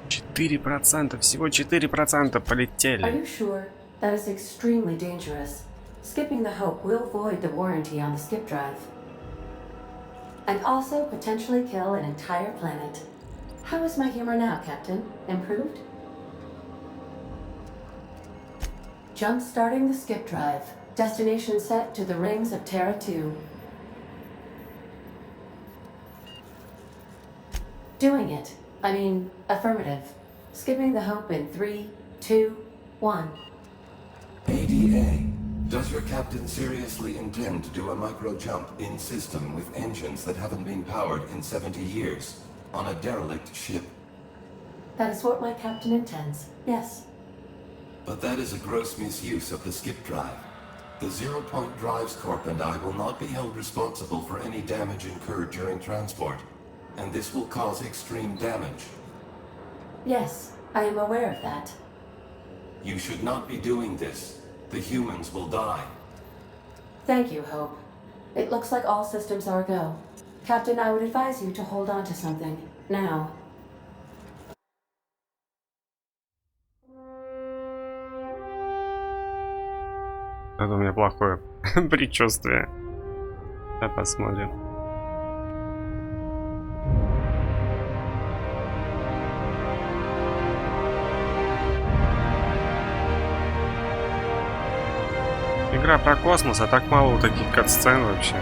4%, всего 4% Are полетели. you sure? That is extremely dangerous. Skipping the Hope will void the warranty on the skip drive. And also potentially kill an entire planet. How is my humor now, Captain? Improved? Jump-starting the skip drive. Destination set to the rings of Terra 2. Doing it. I mean, affirmative. Skipping the Hope in 3, 2, 1. ADA. Does your captain seriously intend to do a micro-jump in system with engines that haven't been powered in 70 years? On a derelict ship? That is what my captain intends, yes. But that is a gross misuse of the skip drive. The Zero Point Drives Corp and I will not be held responsible for any damage incurred during transport. And this will cause extreme damage. Yes, I am aware of that. You should not be doing this. The humans will die. Thank you, Hope. It looks like all systems are go. Captain, I would advise you to hold on to something. Now. Это у меня плохое предчувствие. Давай посмотрим. Игра про космос, а так мало вот таких кат-сцен вообще.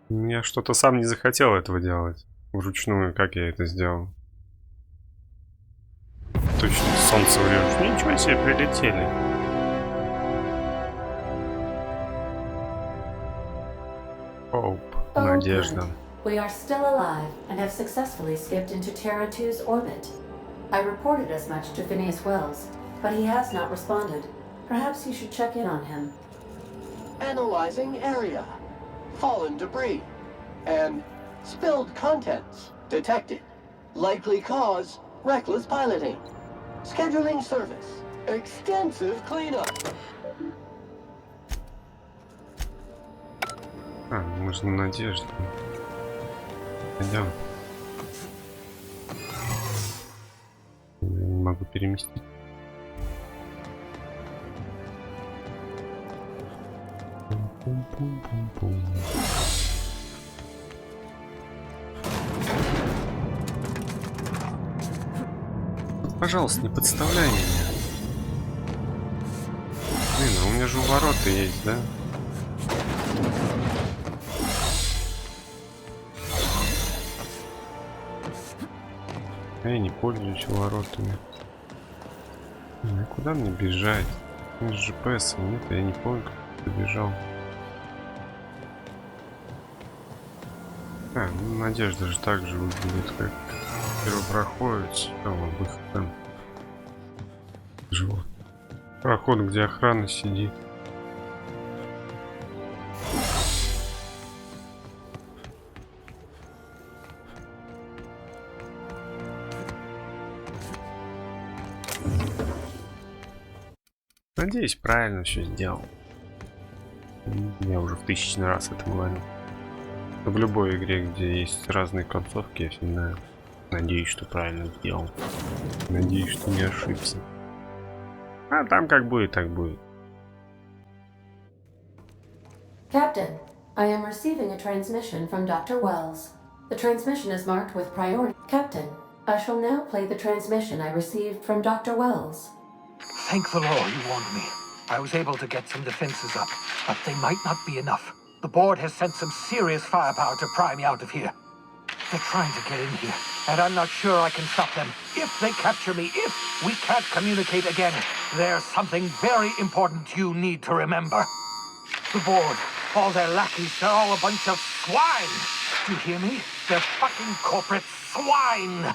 Я что-то сам не захотел этого делать. Вручную, как я это сделал. Точно, солнце врешь. Ничего себе, прилетели. Hope, надежда. We are still alive and have successfully skipped into Terra 2's orbit. I reported as much to Phineas Wells, but he has not responded. Perhaps you should check in on him. Analyzing area. Fallen debris. And spilled contents detected. Likely cause, reckless piloting. Scheduling service. Extensive cleanup. А, можно надежду. Пойдем. Я не могу переместить. Пум-пум-пум-пум-пум. Вот, пожалуйста, не подставляй меня. Блин, а у меня же у ворота есть, да? Я не пользуюсь воротами. А куда мне бежать? У меня же GPS нет, я не помню, как я бежал. Ну, надежда же так же выглядит, как первопроходец. Выход там. Живот. Проход, где охрана сидит. Надеюсь, правильно все сделал. Я уже в 1000-й раз это говорю. В любой игре, где есть разные концовки, я всегда надеюсь, что правильно сделал. Надеюсь, что не ошибся. А там как будет, так будет. Captain, I am receiving a transmission from Dr. Wells. The transmission is marked with priority. Captain, I shall now play the transmission I received from Dr. Wells. Thank the Lord you warned me. I was able to get some defenses up, but they might not be enough. The board has sent some serious firepower to pry me out of here. They're trying to get in here, and I'm not sure I can stop them. If they capture me, if we can't communicate again, there's something very important you need to remember. The board, all their lackeys, they're all a bunch of swine. Do you hear me? They're fucking corporate swine.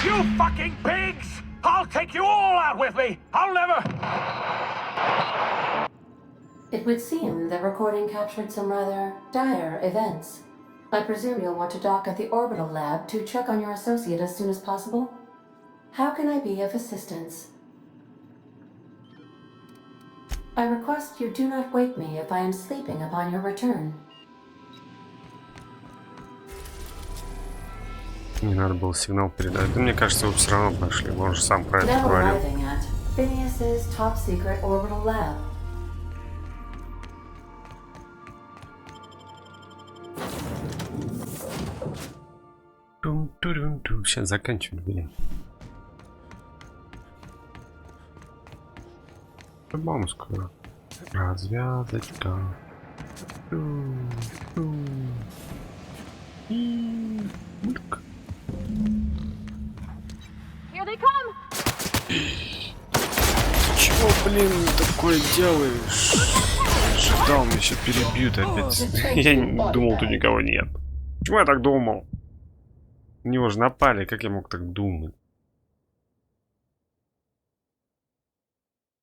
You fucking pigs! I'll take you all out with me! I'll never... It would seem the recording captured some rather dire events. I presume you'll want to dock at the orbital lab to check on your associate as soon as possible? How can I be of assistance? I request you do not wake me if I am sleeping upon your return. Не надо было сигнал передать. Да мне кажется, его все равно пошли. Он же сам про это Now говорил. arriving at Phineas's top secret orbital lab. Тум-турум-ту. Сейчас заканчивать будем. По-моему, скоро. Развязочка. И... мульк. Here they come! Чего, блин, такое делаешь? Ожидал, меня сейчас перебьют опять. Я не думал, тут никого нет. Почему я так думал? На него же напали, как я мог так думать?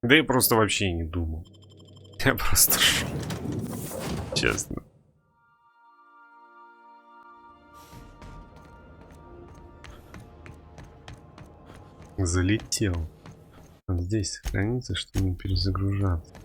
Да я просто вообще не думал. Я просто шел. Честно. Залетел. Надо здесь сохраниться, чтобы не перезагружаться.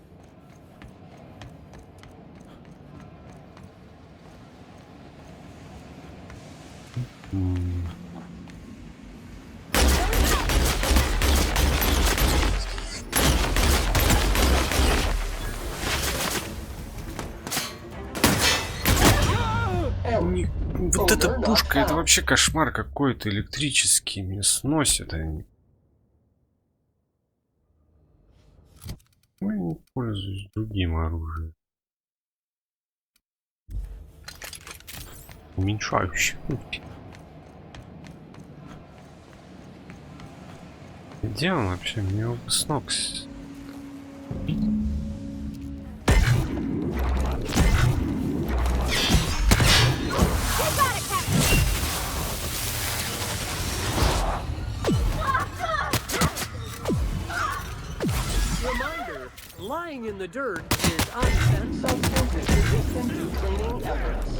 Вот эта пушка, это вообще кошмар какой-то электрический. Меня сносят они. Я не пользуюсь другим оружием. Уменьшающим. Где он вообще? Мне его с ног сбить. Lying in the dirt is unsaid. Substances resistant to cleaning efforts.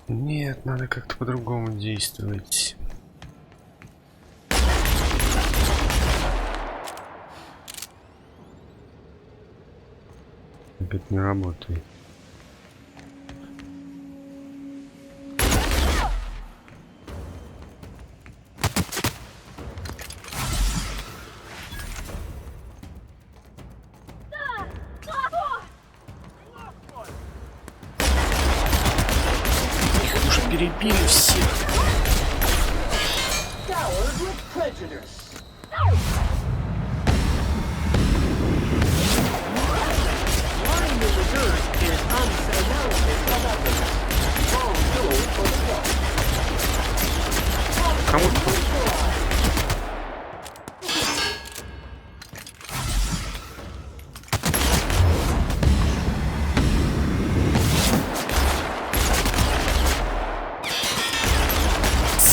Нет, надо как-то по-другому действовать. Опять не работает. Перебили всех. Кому-то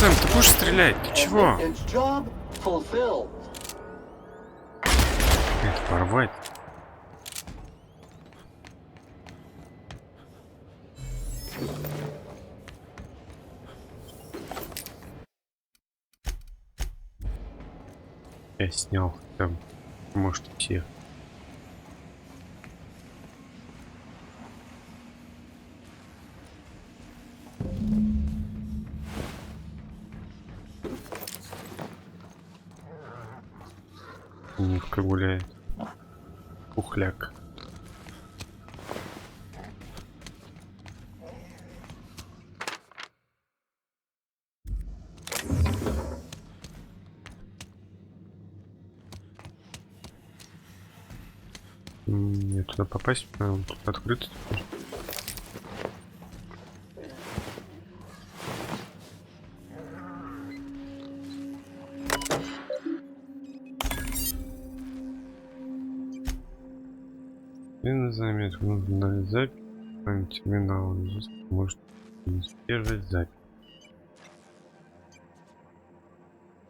Сэм, ты будешь стрелять? Ты чего? Это порвать. Я снял там, может, всех. Нивка гуляет. Ухляк. Мне туда попасть, прям тут открыто. И на заметку нужно дать запись. Терминал может избежать запись.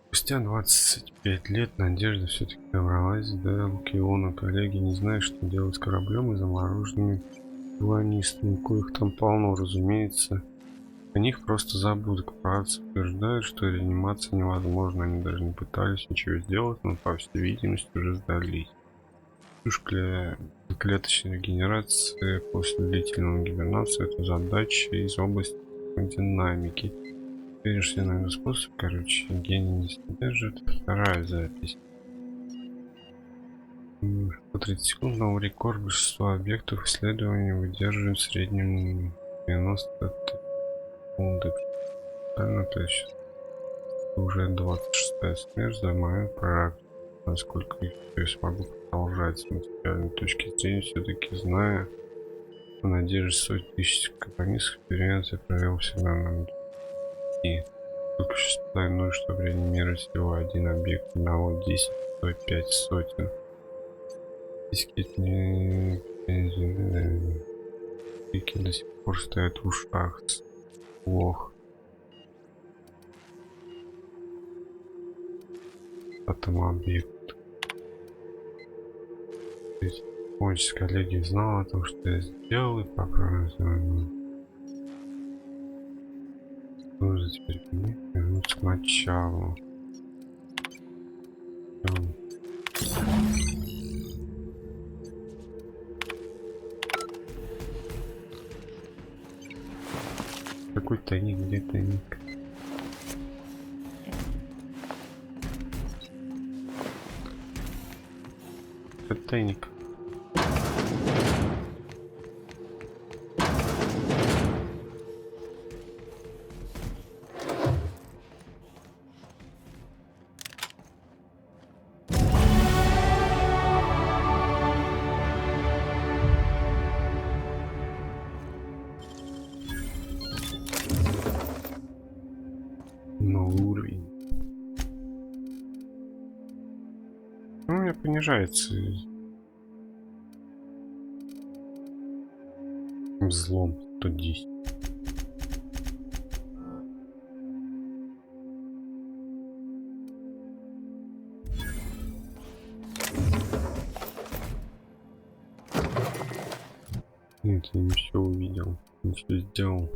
Спустя 25 лет Надежда все-таки добралась до Альциона. Коллеги не знают, что делать с кораблем и замороженными колонистами, коих там полно, разумеется. О них просто забудут. Корпорации утверждают, что реанимация невозможна. Они даже не пытались ничего сделать, но, по всей видимости, уже сдались. Клеточная регенерация после длительного гибернации — это задача из области динамики. Перешли на этот способ, короче, гений не содержит. Вторая запись. По 30 секунд новый рекорд. Большинство объектов исследования выдерживает в среднем 90 секунды. То есть уже 26-я смерть за мою практику. Насколько я смогу продолжать с материальной точки зрения, все-таки зная, что надежде сотни тысяч компромиссов эксперимент я провел всегда на и только сейчас планую, чтобы реанимировать всего один объект, одного 10, 105 сотен. Дискетные крики до сих пор стоят в ушах. Плохо. Потом объект. Помощь коллеги знал о том, что я сделал, и поправил. Нужно теперь вернуться к началу. Какой тайник? Где тайник? Это тайник. Новый уровень. Ну, у меня понижается взлом 110. Нет, я не все увидел, не все сделал.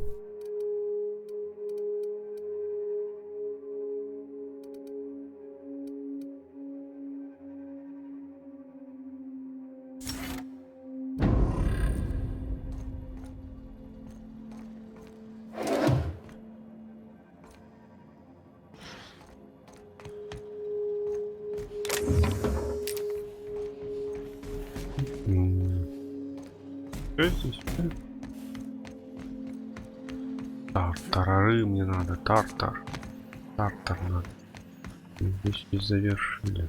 Что здесь? Тартары мне надо, тартар. Тартар надо. Здесь и завершили.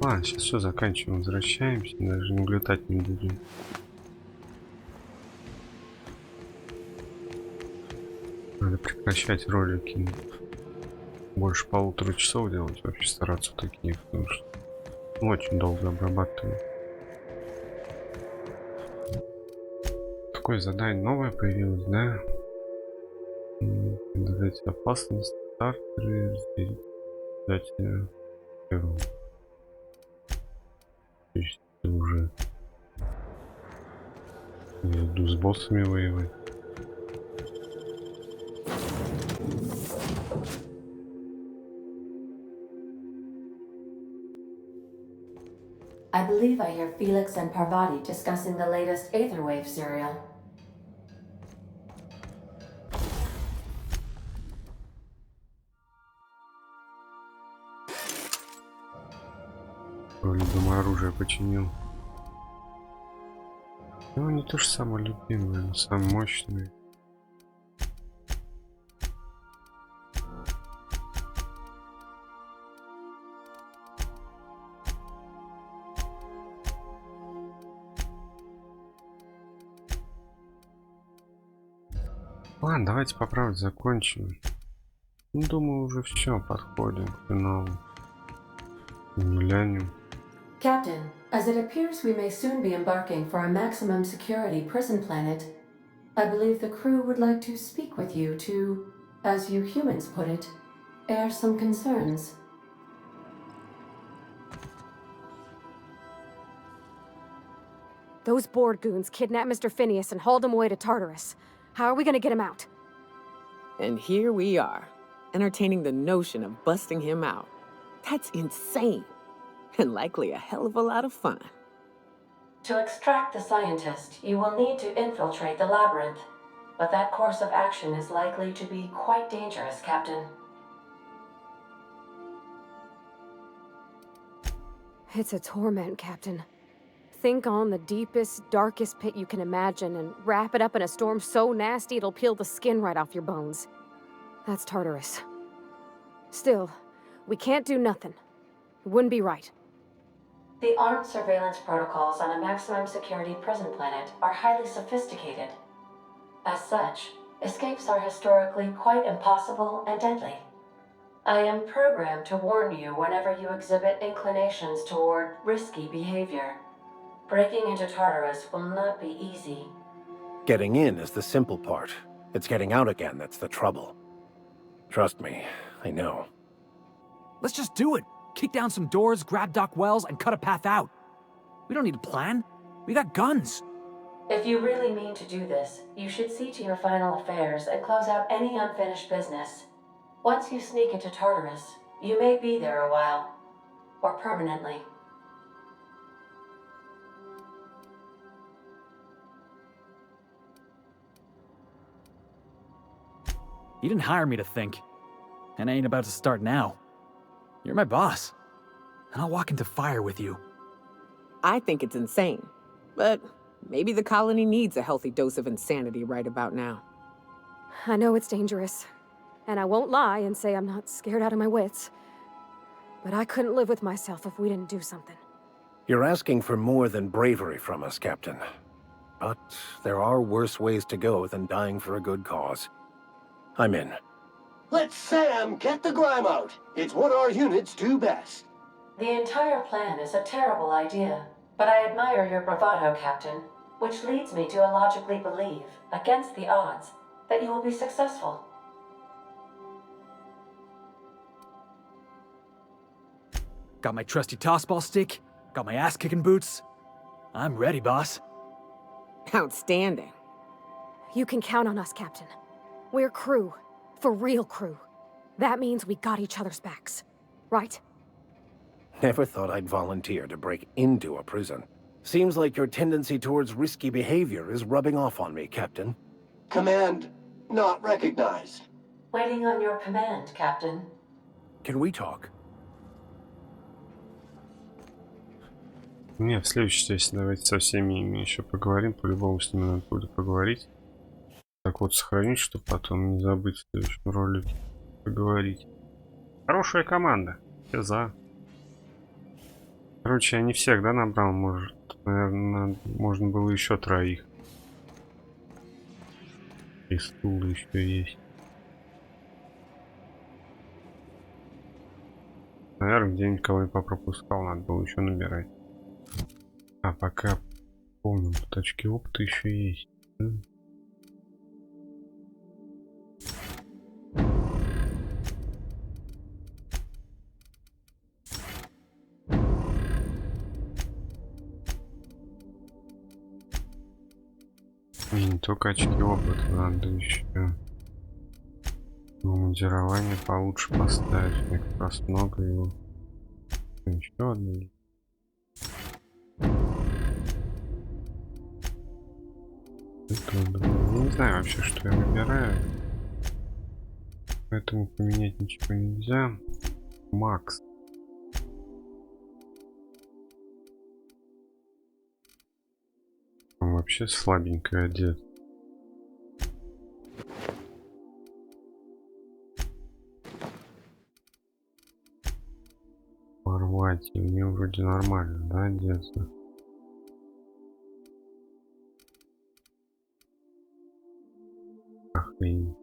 Ладно, сейчас все заканчиваем, возвращаемся, даже не глотать не будем. Надо прекращать ролики. Больше 1,5 часов делать, вообще стараться такие, потому что очень долго обрабатываю. какое задание новое появилось, да? Дать опасность, стартеры, дать первым. То есть это уже я иду с боссами воевать. I believe I hear Felix and Parvati discussing the latest Aetherwave serial. Любимое оружие починил. Ну, не то же самое любимое, но самое мощное. Ладно, давайте по правде закончим. Ну, думаю, уже все, подходим к финалу. Глянем. Captain, as it appears we may soon be embarking for a maximum security prison planet, I believe the crew would like to speak with you to, as you humans put it, air some concerns. Those board goons kidnapped Mr. Phineas and hauled him away to Tartarus. How are we gonna get him out? And here we are, entertaining the notion of busting him out. That's insane. And likely a hell of a lot of fun. To extract the scientist, you will need to infiltrate the labyrinth. But that course of action is likely to be quite dangerous, Captain. It's a torment, Captain. Think on the deepest, darkest pit you can imagine and wrap it up in a storm so nasty it'll peel the skin right off your bones. That's Tartarus. Still, we can't do nothing. It wouldn't be right. The armed surveillance protocols on a maximum security prison planet are highly sophisticated. As such, escapes are historically quite impossible and deadly. I am programmed to warn you whenever you exhibit inclinations toward risky behavior. Breaking into Tartarus will not be easy. Getting in is the simple part. It's getting out again that's the trouble. Trust me, I know. Let's just do it. Kick down some doors, grab Doc Wells, and cut a path out. We don't need a plan. We got guns. If you really mean to do this, you should see to your final affairs and close out any unfinished business. Once you sneak into Tartarus, you may be there a while. Or permanently. You didn't hire me to think. And I ain't about to start now. You're my boss. And I'll walk into fire with you. I think it's insane. But maybe the colony needs a healthy dose of insanity right about now. I know it's dangerous. And I won't lie and say I'm not scared out of my wits. But I couldn't live with myself if we didn't do something. You're asking for more than bravery from us, Captain. But there are worse ways to go than dying for a good cause. I'm in. Let Sam get the grime out. It's what our units do best. The entire plan is a terrible idea, but I admire your bravado, Captain, which leads me to illogically believe, against the odds, that you will be successful. Got my trusty tossball stick, got my ass-kicking boots. I'm ready, boss. Outstanding. You can count on us, Captain. We're crew. For real crew. That means we got each other's backs. Right? Never thought I'd volunteer to break into a prison. Seems like your tendency towards risky behavior is rubbing off on me, Captain. Command not recognized. Waiting on your command, Captain. Can we talk? Не, в следующей части давайте со всеми ими еще поговорим. По-любому с ними надо будет поговорить. Так вот, сохранить, чтобы потом не забыть в следующем ролике поговорить. Хорошая команда. Все за. Короче, я не всех, да, набрал? Может, наверное, можно было еще троих. И стула еще есть. Наверное, где-нибудь кого-нибудь попропускал, надо было еще набирать. А пока помню, тут очки опыта еще есть. И не только очки опыта, надо еще мундирование получше поставить. Мне как раз много его. Еще одно. Я не знаю вообще, что я выбираю. Поэтому поменять ничего нельзя. Макс. Он вообще слабенько одет. Порвать. У нее вроде нормально, да, одеться? Охренеть.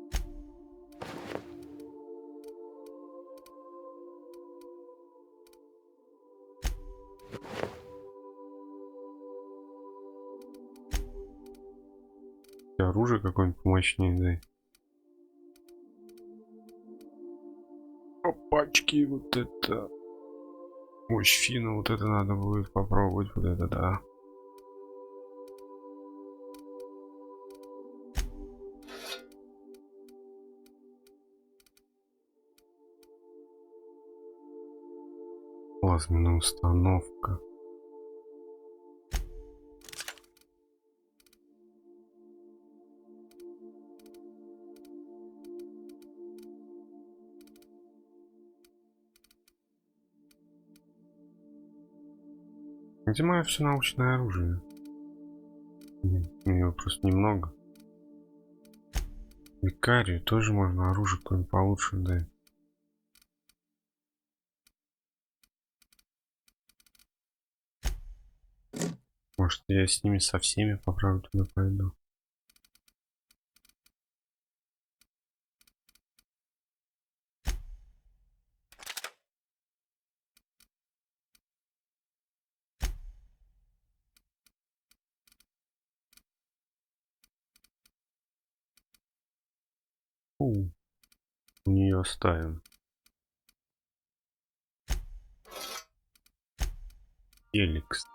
Оружие какое-нибудь помощнее, дай. Опачки, вот это. Мощь фина, вот это надо будет попробовать, вот это да. Плазменная установка. Где мое все научное оружие? У него просто немного. Викарию тоже можно оружие какое-нибудь получше дать. Может, я с ними со всеми по праву туда пойду. У нее оставим. Эликс.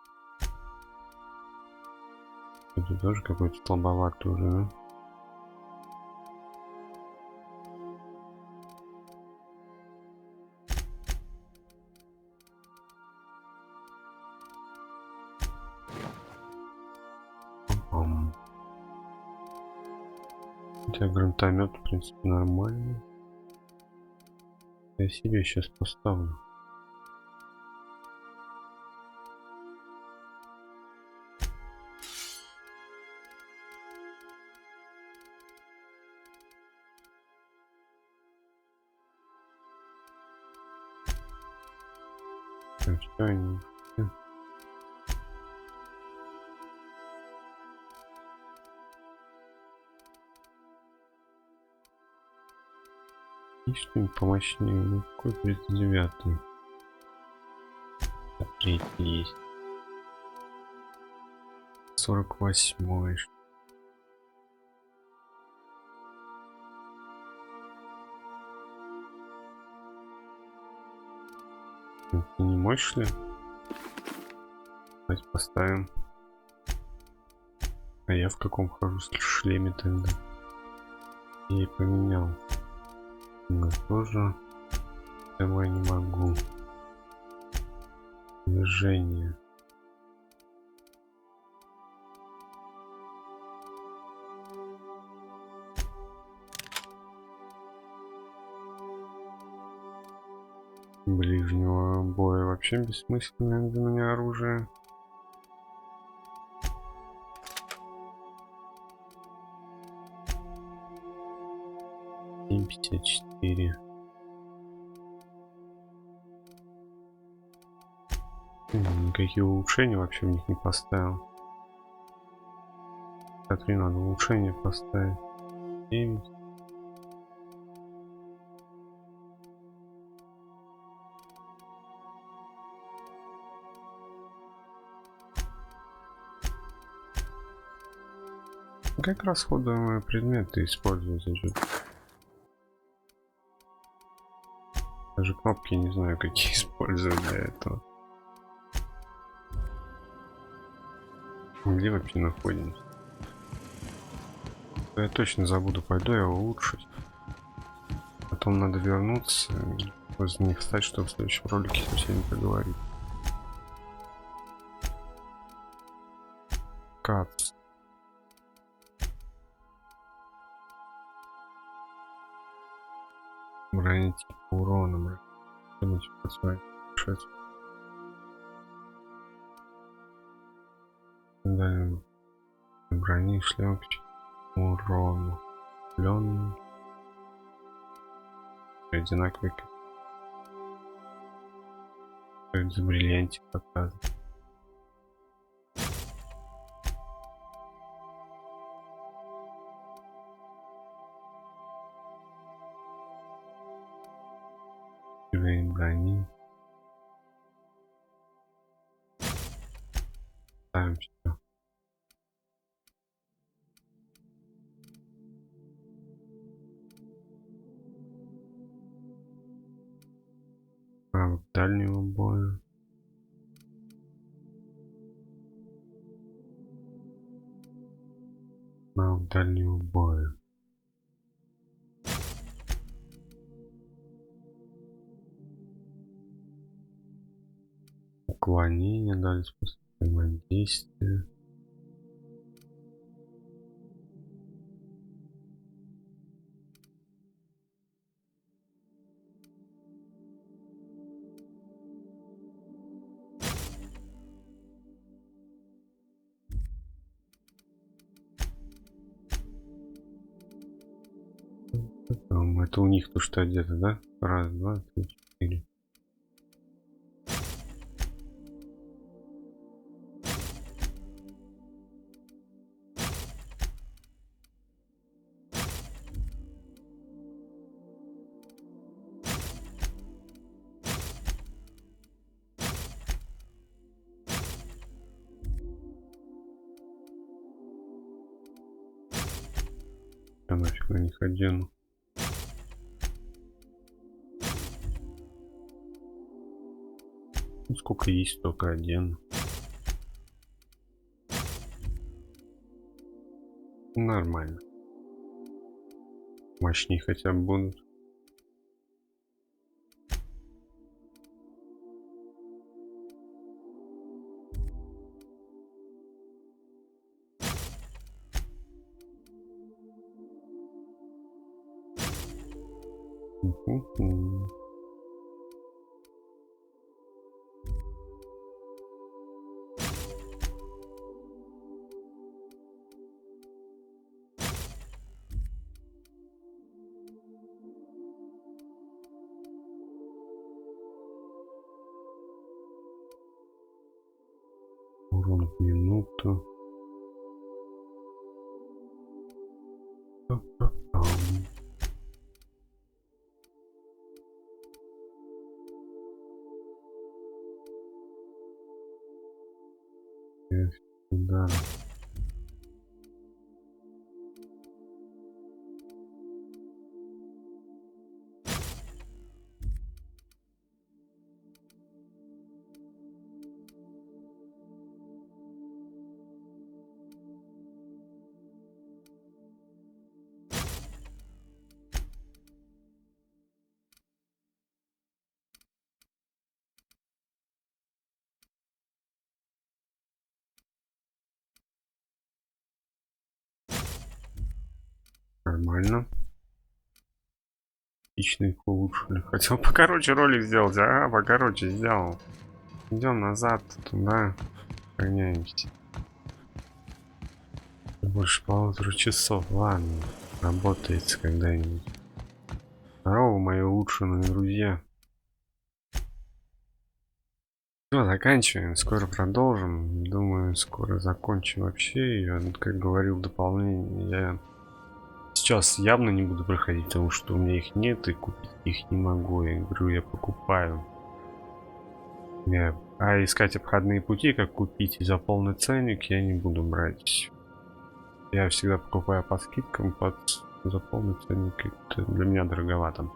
Это тоже какой-то слабоватый уже, да? Хотя гранатомет, в принципе, нормальный. Я себе сейчас поставлю. Что они? Есть что-нибудь помощнее? Ну, какой 39-й? 3 есть. 48-й. Это не мощь, что ли? Давайте поставим. А я в каком хожу шлеме тогда? Я и поменял. Но тоже я не могу. Движение. Ближнего боя вообще бессмысленное для меня оружие. М54. Никакие улучшения вообще в них не поставил. Смотри, надо улучшение поставить. 9. Как расходуемые предметы используются? Даже кнопки не знаю, какие использовать для этого. Где вообще находимся? Я точно забуду, пойду я улучшить. Потом надо вернуться, возле них встать, чтобы в следующем ролике со всеми поговорить. Кац. Бронить типа уроном. Да, брони, шлем, урон. Вселенной. Одинаковый. Это за бриллиантик показывает. Брони. Ставим все. Дальнего боя. Дальнего боя. Уклонение, дали способ взаимодействия. Это у них то, что одето, да? Раз, два, три, четыре. Я нафиг на них одену. Ну, сколько есть, столько одену. Нормально. Мощнее хотя бы будут. Урон в минуту. Удар. Нормально. Отлично их улучшили. Хотел покороче ролик сделать, а покороче сделал. Идем назад, туда. Гоняемся. Больше 1,5 часов. Ладно. Работается когда-нибудь. Здорово, мои улучшенные друзья. Все, заканчиваем. Скоро продолжим. Думаю, скоро закончим вообще. Я, как говорил в дополнении, я сейчас явно не буду проходить, потому что у меня их нет и купить их не могу. Я говорю, я покупаю. А искать обходные пути, как купить и за полный ценник, я не буду брать. Я всегда покупаю по скидкам, под заполнить ценник. Это для меня дороговато.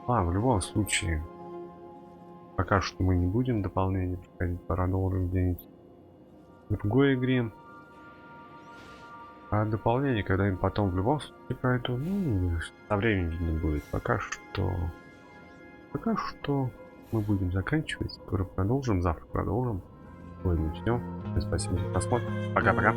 В любом случае, пока что мы не будем дополнение проходить, продолжим где-нибудь в другой игре. А дополнение когда-нибудь потом в любом случае пройду. Ну, со временем видно будет. Пока что мы будем заканчивать. Скоро продолжим. Завтра продолжим. Сегодня все. Спасибо за просмотр. Пока-пока.